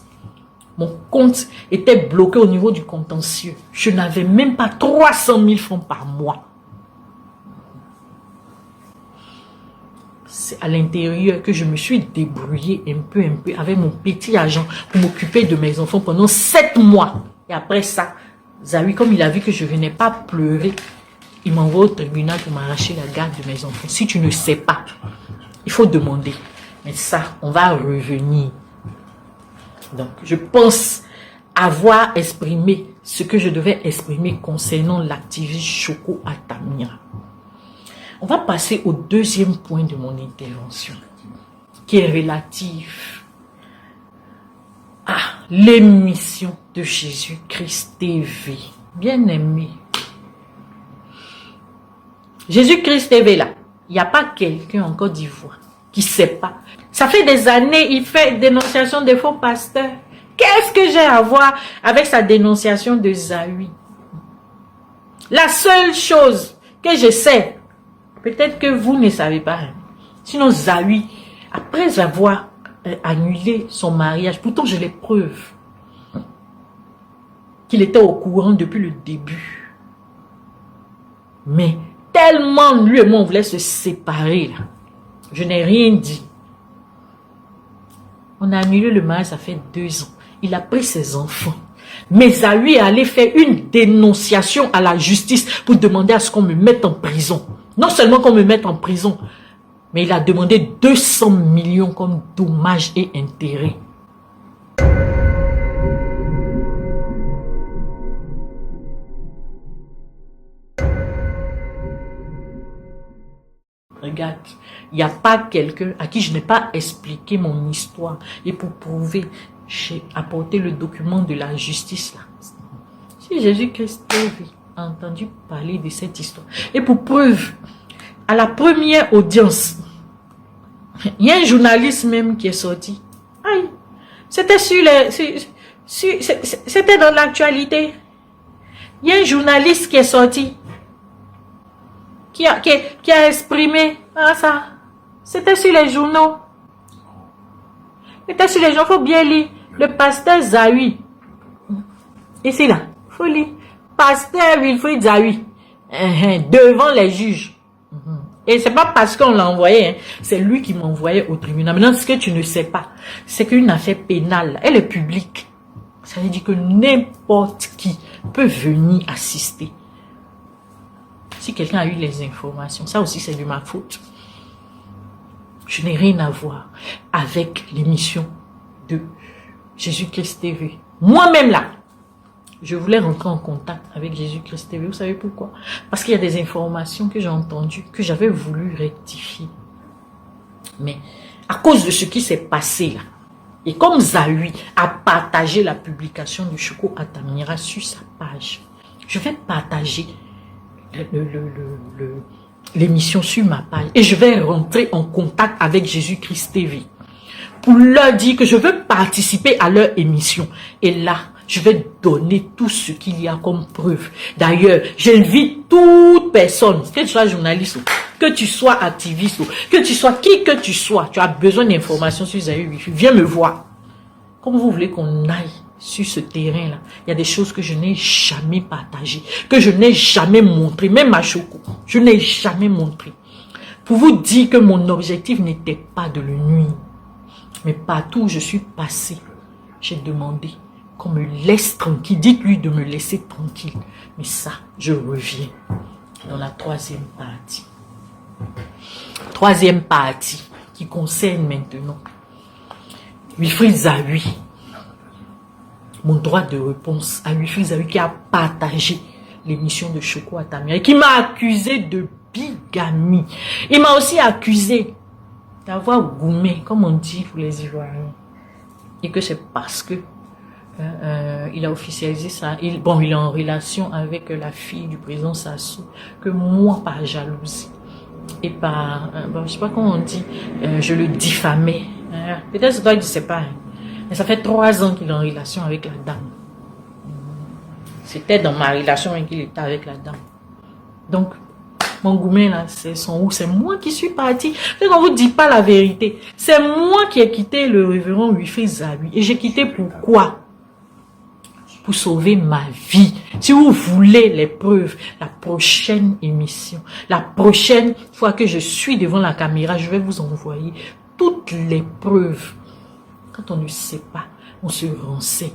Mon compte était bloqué au niveau du contentieux. Je n'avais même pas 300 000 francs par mois. C'est à l'intérieur que je me suis débrouillée un peu avec mon petit argent pour m'occuper de mes enfants pendant 7 mois. Et après ça, Zawi, comme il a vu que je ne venais pas pleurer, il m'envoie au tribunal pour m'arracher la garde de mes enfants. Si tu ne sais pas, il faut demander. Mais ça, on va revenir. Donc, je pense avoir exprimé ce que je devais exprimer concernant l'activiste Choco Atamira. On va passer au deuxième point de mon intervention, qui est relatif à l'émission de Jésus-Christ TV. Bien aimé. Jésus-Christ TV là, il n'y a pas quelqu'un en Côte d'Ivoire qui ne sait pas. Ça fait des années, il fait dénonciation des faux pasteurs. Qu'est-ce que j'ai à voir avec sa dénonciation de Zawi? La seule chose que je sais, peut-être que vous ne savez pas. Sinon, Zawi, après avoir annulé son mariage, pourtant j'ai les preuves qu'il était au courant depuis le début. Mais tellement lui et moi on voulait se séparer, là, je n'ai rien dit. On a annulé le mariage, ça fait 2 ans. Il a pris ses enfants. Mais Zawi est allé faire une dénonciation à la justice pour demander à ce qu'on me mette en prison. Non seulement qu'on me mette en prison, mais il a demandé 200 millions comme dommages et intérêts. Regarde, il n'y a pas quelqu'un à qui je n'ai pas expliqué mon histoire. Et pour prouver, j'ai apporté le document de la justice là. Si Jésus-Christ a entendu parler de cette histoire. Et pour preuve, à la première audience, il y a un journaliste même qui est sorti. Aïe, c'était c'était dans l'actualité. Il y a un journaliste qui est sorti. Qui a exprimé ça. C'était sur les journaux. C'était sur les journaux, il faut bien lire. Le pasteur Zawi. Ici là, il faut lire. Pasteur Wilfried Zawi. Devant les juges. Et c'est pas parce qu'on l'a envoyé, hein, c'est lui qui m'a envoyé au tribunal. Maintenant, ce que tu ne sais pas, c'est qu'une affaire pénale, elle est publique. Ça veut dire que n'importe qui peut venir assister. Si quelqu'un a eu les informations, ça aussi c'est de ma faute. Je n'ai rien à voir avec l'émission de Jésus-Christ TV. Moi-même là, je voulais rentrer en contact avec Jésus-Christ TV. Vous savez pourquoi? Parce qu'il y a des informations que j'ai entendues, que j'avais voulu rectifier. Mais à cause de ce qui s'est passé là, et comme Zawi a partagé la publication de Choco Atamira sur sa page, je vais partager l'émission sur ma page et je vais rentrer en contact avec Jésus-Christ TV pour leur dire que je veux participer à leur émission. Et là, je vais donner tout ce qu'il y a comme preuve. D'ailleurs, j'invite toute personne, que tu sois journaliste, que tu sois activiste, que tu sois qui que tu sois, tu as besoin d'informations sur Zaïre Wifi, viens me voir. Comme vous voulez qu'on aille sur ce terrain-là, il y a des choses que je n'ai jamais partagées, que je n'ai jamais montrées, même à Choco, je n'ai jamais montré. Pour vous dire que mon objectif n'était pas de le nuire. Mais partout où je suis passé, j'ai demandé qu'on me laisse tranquille. Dites-lui de me laisser tranquille. Mais ça, je reviens dans la troisième partie. Troisième partie qui concerne maintenant Wilfried Zahui. Mon droit de réponse à Wilfried Zahui qui a partagé l'émission de Choco Atamia et qui m'a accusé de bigamie. Il m'a aussi accusé d'avoir goumé, comme on dit pour les Ivoiriens. Et que c'est parce que il a officialisé ça. Il est en relation avec la fille du président Sassou, que moi, par jalousie et par, je sais pas comment on dit, je le diffamais. Peut-être que je ne sais pas. Mais ça fait 3 ans qu'il est en relation avec la dame. C'était dans ma relation qu'il était avec la dame. Donc, mon gourmet là, c'est moi qui suis parti. On ne vous dit pas la vérité. C'est moi qui ai quitté le révérend Wilfried Zahui. Et j'ai quitté pourquoi? Pour sauver ma vie. Si vous voulez les preuves, la prochaine émission, la prochaine fois que je suis devant la caméra, je vais vous envoyer toutes les preuves. Quand on ne sait pas, on se renseigne.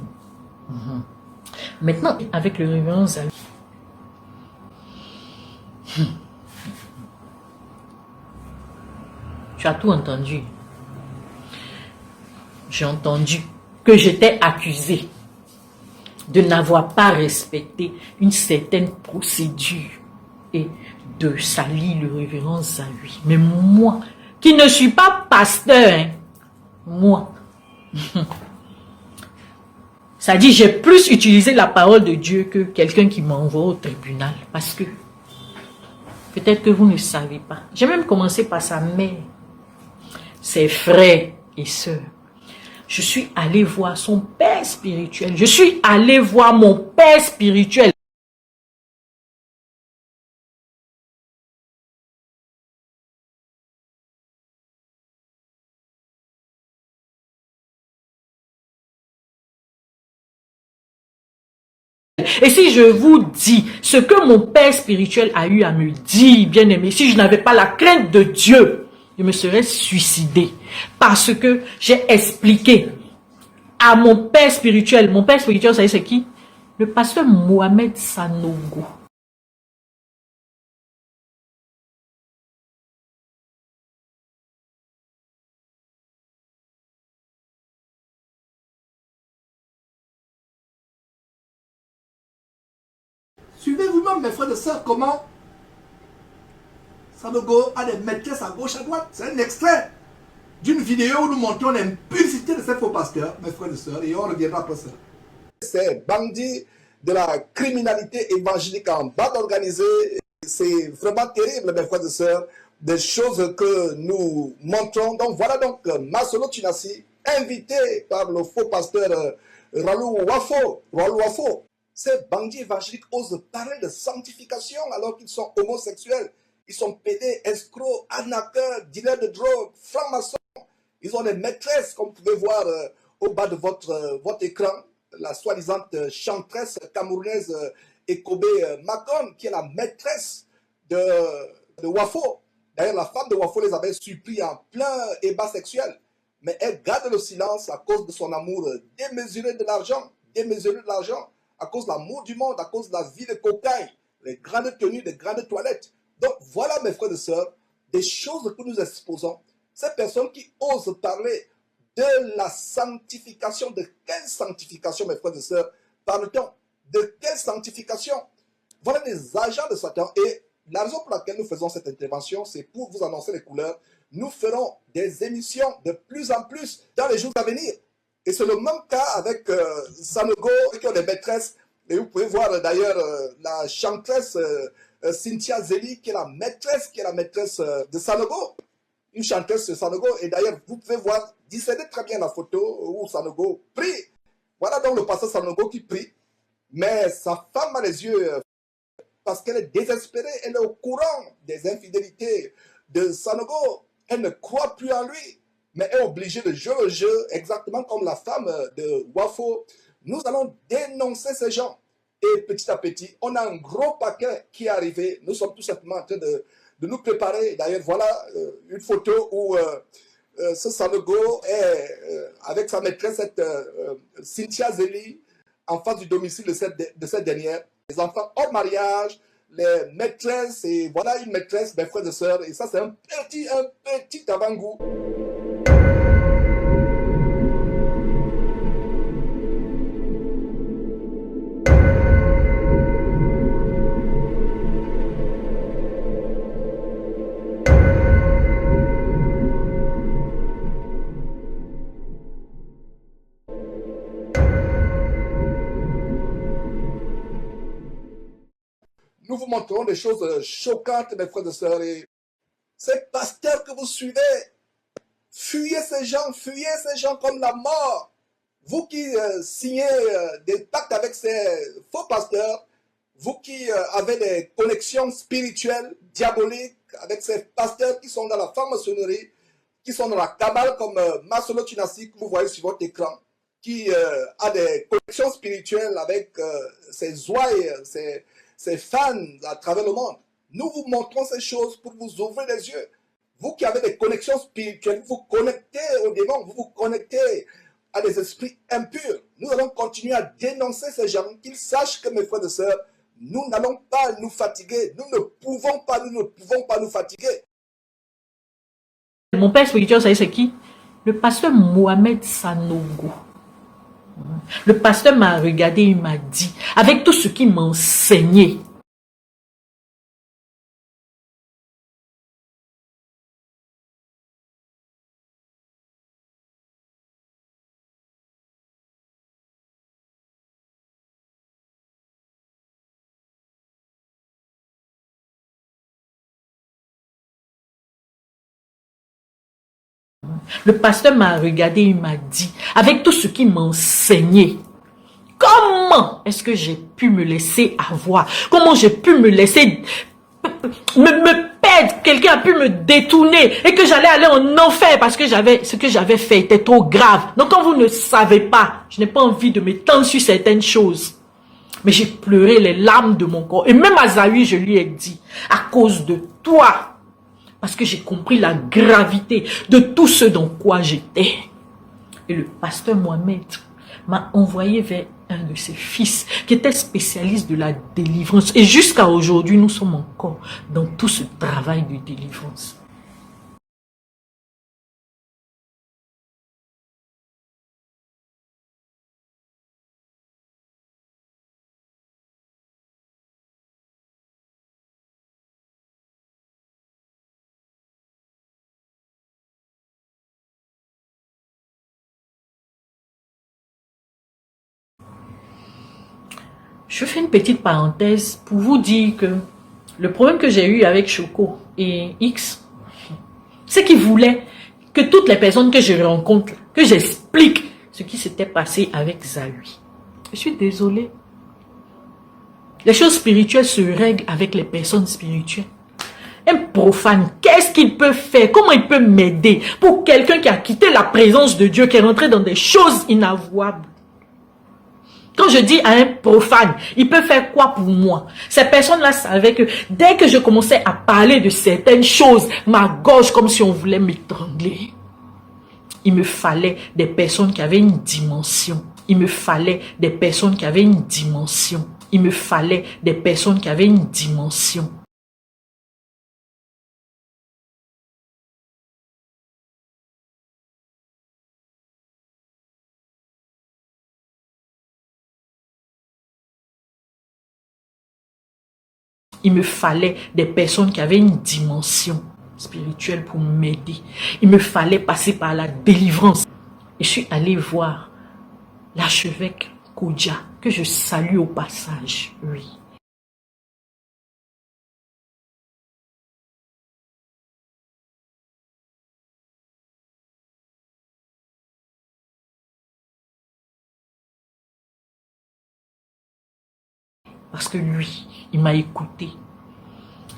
Maintenant, avec le révérend Zahui, tu as tout entendu. J'ai entendu que j'étais accusé de n'avoir pas respecté une certaine procédure et de salir le révérend Zahui. Mais moi, qui ne suis pas pasteur, moi, ça dit j'ai plus utilisé la parole de Dieu que quelqu'un qui m'envoie au tribunal. Parce que, peut-être que vous ne savez pas, j'ai même commencé par sa mère, ses frères et sœurs. Je suis allé voir son père spirituel. Je suis allé voir mon père spirituel. Et si je vous dis ce que mon père spirituel a eu à me dire, bien aimé, si je n'avais pas la crainte de Dieu, je me serais suicidé. Parce que j'ai expliqué à mon père spirituel, vous savez c'est qui? Le pasteur Mohamed Sanogo. Suivez vous-même, mes frères et sœurs, comment Sanogo a des maîtresses à gauche, à droite. C'est un extrait d'une vidéo où nous montrons l'impudicité de ces faux pasteurs, mes frères et sœurs, et on reviendra après ça. Ces bandits de la criminalité évangélique en bande organisée, c'est vraiment terrible, mes frères et sœurs, des choses que nous montrons. Donc voilà donc Masolo Tunasi, invité par le faux pasteur Ralou Wafo. Ces bandits évangéliques osent parler de sanctification alors qu'ils sont homosexuels. Ils sont pédés, escrocs, arnaqueurs, dealers de drogue, francs-maçons. Ils ont des maîtresses, comme vous pouvez voir au bas de votre écran, la soi-disant chanteresse camerounaise Ekobe Makon, qui est la maîtresse de Wafo. D'ailleurs, la femme de Wafo les avait surpris en plein ébat sexuel. Mais elle garde le silence à cause de son amour démesuré de l'argent, à cause de l'amour du monde, à cause de la vie de cocaïne, les grandes tenues, les grandes toilettes. Donc voilà, mes frères et sœurs, des choses que nous exposons. Ces personnes qui osent parler de la sanctification, de quelle sanctification, mes frères et sœurs, parle-t-on? De quelle sanctification? Voilà des agents de Satan. Et la raison pour laquelle nous faisons cette intervention, c'est pour vous annoncer les couleurs. Nous ferons des émissions de plus en plus dans les jours à venir. Et c'est le même cas avec Sanogo, qui ont des maîtresses Et vous pouvez voir d'ailleurs la chanteuse Cynthia Zeli, qui est la maîtresse de Sanogo. Une chanteuse de Sanogo. Et d'ailleurs, vous pouvez voir, discerner très bien la photo où Sanogo prie. Voilà donc le pasteur Sanogo qui prie. Mais sa femme a les yeux parce qu'elle est désespérée. Elle est au courant des infidélités de Sanogo. Elle ne croit plus en lui. Mais elle est obligée de jouer le jeu exactement comme la femme de Wafo. Nous allons dénoncer ces gens. Et petit à petit, on a un gros paquet qui est arrivé. Nous sommes tout simplement en train de nous préparer. D'ailleurs, voilà une photo où ce Sanogo est avec sa maîtresse, cette Cynthia Zeli, en face du domicile de cette dernière. Les enfants hors mariage, les maîtresses, et voilà une maîtresse, mes frères et sœurs. Et ça, c'est un petit avant-goût. Nous vous montrons des choses choquantes, mes frères et sœurs. Et ces pasteurs que vous suivez, fuyez ces gens comme la mort. Vous qui signez des pactes avec ces faux pasteurs, vous qui avez des connexions spirituelles, diaboliques, avec ces pasteurs qui sont dans la franc-maçonnerie, qui sont dans la cabale comme Marcelo Chinassi, que vous voyez sur votre écran, qui a des connexions spirituelles avec ses ouailles, ses fans à travers le monde. Nous vous montrons ces choses pour vous ouvrir les yeux. Vous qui avez des connexions spirituelles, vous vous connectez aux démons, vous vous connectez à des esprits impurs. Nous allons continuer à dénoncer ces gens, qu'ils sachent que, mes frères et sœurs, nous n'allons pas nous fatiguer. Nous ne pouvons pas nous fatiguer. Mon père spirituel, vous savez c'est qui? Le pasteur Mohamed Sanogo. Le pasteur m'a regardé, il m'a dit, avec tout ce qu'il m'enseignait, le pasteur m'a regardé, il m'a dit, avec tout ce qu'il m'enseignait, comment est-ce que j'ai pu me laisser avoir? Comment j'ai pu me laisser me perdre? Quelqu'un a pu me détourner et que j'allais aller en enfer parce que ce que j'avais fait était trop grave. Donc quand vous ne savez pas, je n'ai pas envie de m'étendre sur certaines choses. Mais j'ai pleuré les larmes de mon corps. Et même à Zawi, je lui ai dit, à cause de toi, parce que j'ai compris la gravité de tout ce dans quoi j'étais. Et le pasteur Mohamed m'a envoyé vers un de ses fils qui était spécialiste de la délivrance. Et jusqu'à aujourd'hui, nous sommes encore dans tout ce travail de délivrance. Je fais une petite parenthèse pour vous dire que le problème que j'ai eu avec Choco et X, c'est qu'ils voulaient que toutes les personnes que je rencontre, que j'explique ce qui s'était passé avec Zawi. Je suis désolée. Les choses spirituelles se règlent avec les personnes spirituelles. Un profane, qu'est-ce qu'il peut faire? Comment il peut m'aider? Pour quelqu'un qui a quitté la présence de Dieu, qui est rentré dans des choses inavouables. Quand je dis à un profane, il peut faire quoi pour moi? Ces personnes-là savaient que dès que je commençais à parler de certaines choses, ma gorge comme si on voulait m'étrangler. Il me fallait des personnes qui avaient une dimension. Il me fallait des personnes qui avaient une dimension. Il me fallait des personnes qui avaient une dimension. Il me fallait des personnes qui avaient une dimension spirituelle pour m'aider. Il me fallait passer par la délivrance. Et je suis allée voir l'archevêque Kodja, que je salue au passage, oui. Parce que lui, il m'a écouté.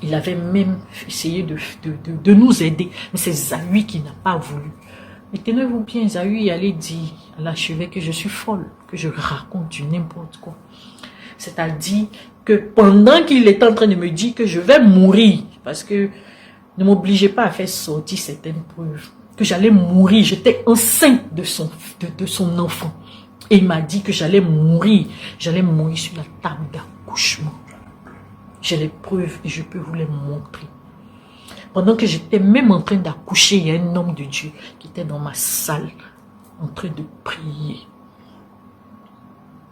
Il avait même essayé de nous aider. Mais c'est Zahui qui n'a pas voulu. Mais tenez-vous bien, Zahui allait dire à l'archevêque que je suis folle, que je raconte du n'importe quoi. C'est-à-dire que pendant qu'il était en train de me dire que je vais mourir, parce que ne m'obligez pas à faire sortir certaines preuves, que j'allais mourir, j'étais enceinte de son enfant. Et il m'a dit que j'allais mourir sur la table d'accouchement. J'ai les preuves et je peux vous les montrer. Pendant que j'étais même en train d'accoucher, il y a un homme de Dieu qui était dans ma salle, en train de prier.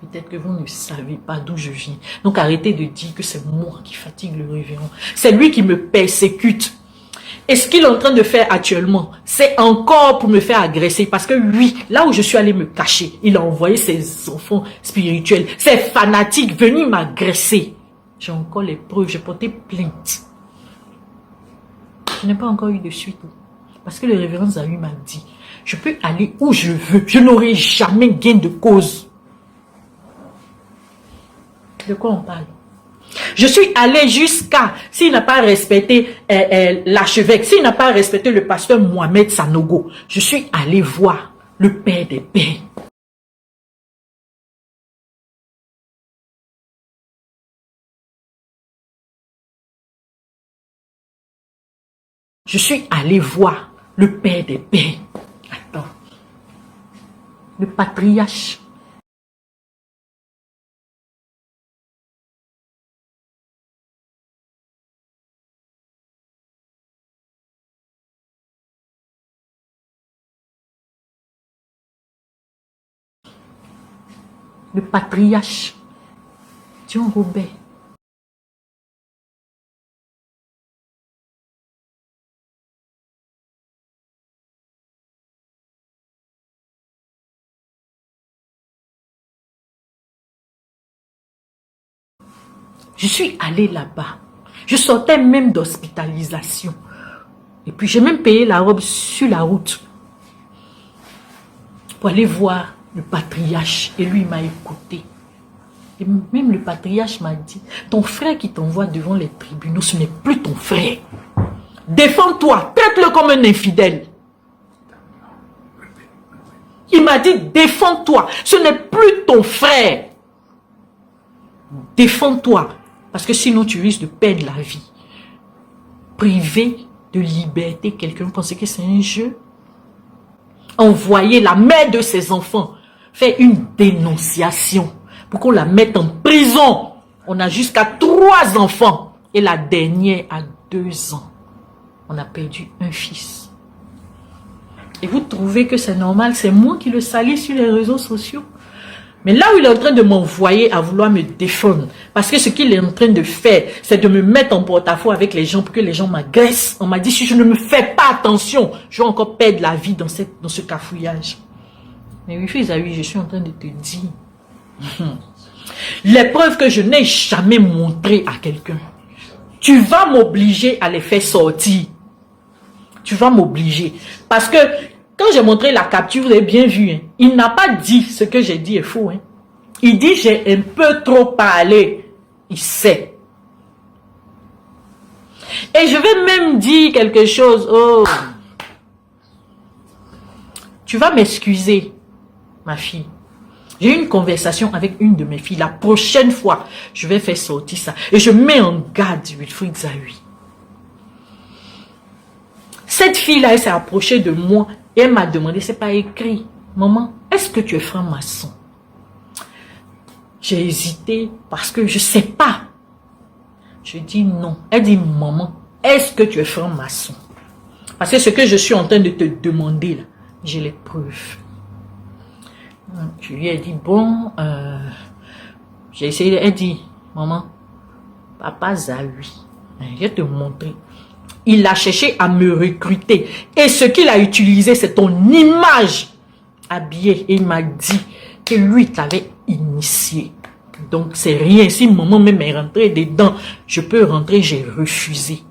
Peut-être que vous ne savez pas d'où je viens. Donc arrêtez de dire que c'est moi qui fatigue le révérend. C'est lui qui me persécute. Et ce qu'il est en train de faire actuellement, c'est encore pour me faire agresser. Parce que lui, là où je suis allé me cacher, il a envoyé ses enfants spirituels, ses fanatiques venir m'agresser. J'ai encore les preuves, j'ai porté plainte. Je n'ai pas encore eu de suite. Parce que le révérend Zahui m'a dit, je peux aller où je veux. Je n'aurai jamais gain de cause. De quoi on parle? Je suis allé jusqu'à, s'il n'a pas respecté l'archevêque, s'il n'a pas respecté le pasteur Mohamed Sanogo, je suis allé voir le père des pères. Je suis allé voir le père des pères. Attends. Le patriarche. Le patriarche. John Robert. Je suis allée là-bas. Je sortais même d'hospitalisation. Et puis j'ai même payé la robe sur la route. Pour aller voir le patriarche. Et lui m'a écouté. Et même le patriarche m'a dit, ton frère qui t'envoie devant les tribunaux, ce n'est plus ton frère. Défends-toi, traite-le comme un infidèle. Il m'a dit, défends-toi, ce n'est plus ton frère. Défends-toi. Parce que sinon, tu risques de perdre la vie. Priver de liberté quelqu'un, pensez que c'est un jeu? Envoyer la mère de ses enfants, faire une dénonciation pour qu'on la mette en prison. On a jusqu'à 3 enfants. Et la dernière a 2 ans. On a perdu un fils. Et vous trouvez que c'est normal? C'est moi qui le salis sur les réseaux sociaux. Mais là où il est en train de m'envoyer à vouloir me défendre, parce que ce qu'il est en train de faire, c'est de me mettre en porte-à-faux avec les gens pour que les gens m'agressent. On m'a dit, si je ne me fais pas attention, je vais encore perdre la vie dans ce cafouillage. Mais oui, fils Zahui, je suis en train de te dire, les preuves que je n'ai jamais montrées à quelqu'un, tu vas m'obliger à les faire sortir. Tu vas m'obliger. Parce que quand j'ai montré la capture, vous avez bien vu, hein, il n'a pas dit ce que j'ai dit est faux. Hein. Il dit j'ai un peu trop parlé. Il sait. Et je vais même dire quelque chose. Oh. Tu vas m'excuser, ma fille. J'ai eu une conversation avec une de mes filles. La prochaine fois, je vais faire sortir ça. Et je mets en garde Wilfried Zahui. Cette fille-là, elle s'est approchée de moi et elle m'a demandé, c'est pas écrit, maman, est-ce que tu es franc-maçon? J'ai hésité parce que je sais pas. Je dis non. Elle dit, maman, est-ce que tu es franc-maçon? Parce que ce que je suis en train de te demander là, j'ai les preuves. Je lui ai dit, bon, j'ai essayé, elle dit, maman, papa Zahui, je vais te montrer. Il a cherché à me recruter. Et ce qu'il a utilisé, c'est ton image habillée. Et il m'a dit que lui, initié. Donc, c'est rien. Si maman même est rentrée dedans, je peux rentrer, j'ai refusé.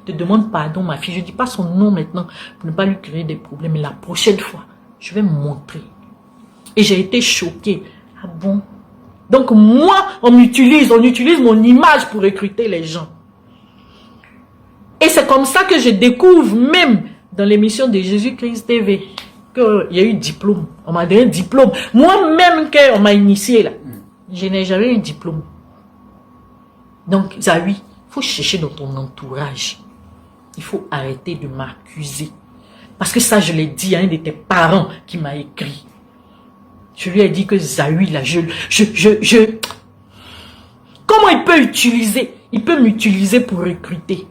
Je te demande pardon, ma fille. Je ne dis pas son nom maintenant pour ne pas lui créer des problèmes. Mais la prochaine fois, je vais me montrer. Et j'ai été choquée. Ah bon? Donc, moi, on utilise mon image pour recruter les gens. Et c'est comme ça que je découvre, même dans l'émission de Jésus-Christ TV, qu'il y a eu diplôme. On m'a donné un diplôme. Moi-même, qu'on m'a initié là, je n'ai jamais eu un diplôme. Donc, Zawi, il faut chercher dans ton entourage. Il faut arrêter de m'accuser. Parce que ça, je l'ai dit à un de tes parents qui m'a écrit. Je lui ai dit que Zawi, là, comment il peut utiliser? Il peut m'utiliser pour recruter.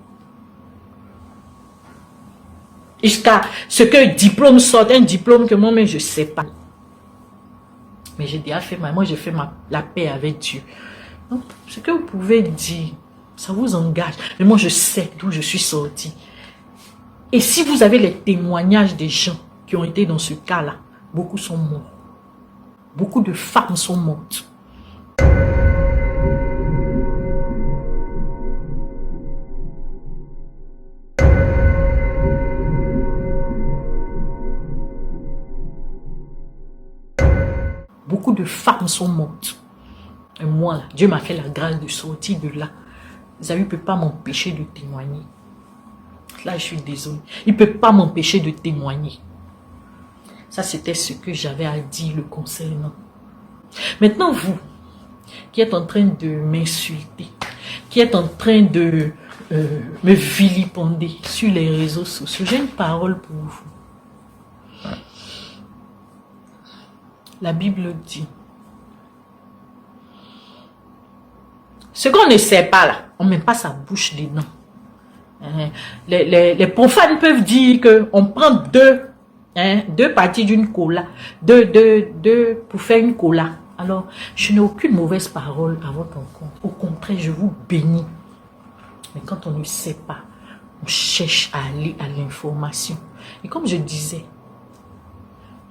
Jusqu'à ce que diplôme sorte, un diplôme que moi-même, je ne sais pas. Mais j'ai déjà fait, moi, j'ai fait la paix avec Dieu. Donc, ce que vous pouvez dire, ça vous engage. Mais moi, je sais d'où je suis sortie. Et si vous avez les témoignages des gens qui ont été dans ce cas-là, beaucoup sont morts. Beaucoup de femmes sont mortes. Beaucoup de femmes sont mortes. Et moi, là, Dieu m'a fait la grâce de sortir de là. Zawi ne peut pas m'empêcher de témoigner. Là, je suis désolée. Il ne peut pas m'empêcher de témoigner. Ça, c'était ce que j'avais à dire le concernant. Maintenant, vous, qui êtes en train de m'insulter, qui êtes en train de me vilipender sur les réseaux sociaux, j'ai une parole pour vous. La Bible dit, ce qu'on ne sait pas là, on ne met pas sa bouche dedans. Les profanes peuvent dire qu'on prend deux parties d'une cola, deux pour faire une cola. Alors, je n'ai aucune mauvaise parole à votre encontre. Au contraire, je vous bénis. Mais quand on ne sait pas, on cherche à aller à l'information. Et comme je disais,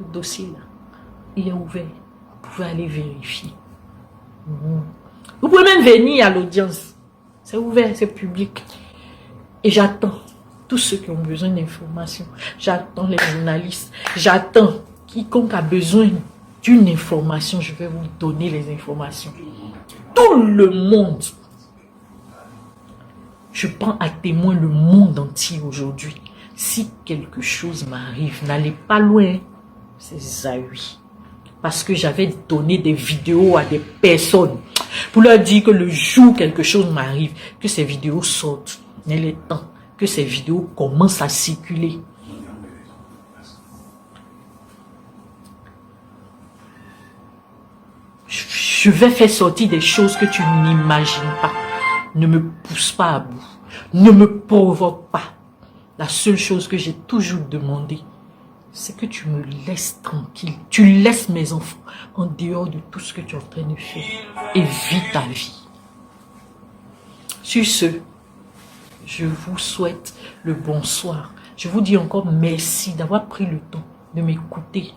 le dossier là, il est ouvert. Vous pouvez aller vérifier. Vous pouvez même venir à l'audience. C'est ouvert, c'est public. Et j'attends tous ceux qui ont besoin d'informations. J'attends les journalistes. J'attends quiconque a besoin d'une information. Je vais vous donner les informations. Tout le monde. Je prends à témoin le monde entier aujourd'hui. Si quelque chose m'arrive, n'allez pas loin. C'est Zawi. Parce que j'avais donné des vidéos à des personnes pour leur dire que le jour où quelque chose m'arrive, que ces vidéos sortent. Il est temps que ces vidéos commencent à circuler. Je vais faire sortir des choses que tu n'imagines pas. Ne me pousse pas à bout. Ne me provoque pas. La seule chose que j'ai toujours demandé, c'est que tu me laisses tranquille. Tu laisses mes enfants en dehors de tout ce que tu es en train de faire. Et vis ta vie. Sur ce, je vous souhaite le bonsoir. Je vous dis encore merci d'avoir pris le temps de m'écouter.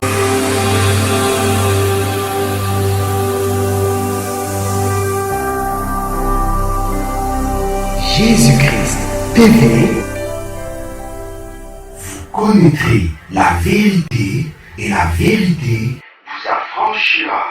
Jésus-Christ TV, vous connaîtrez la vérité et la vérité vous affranchira.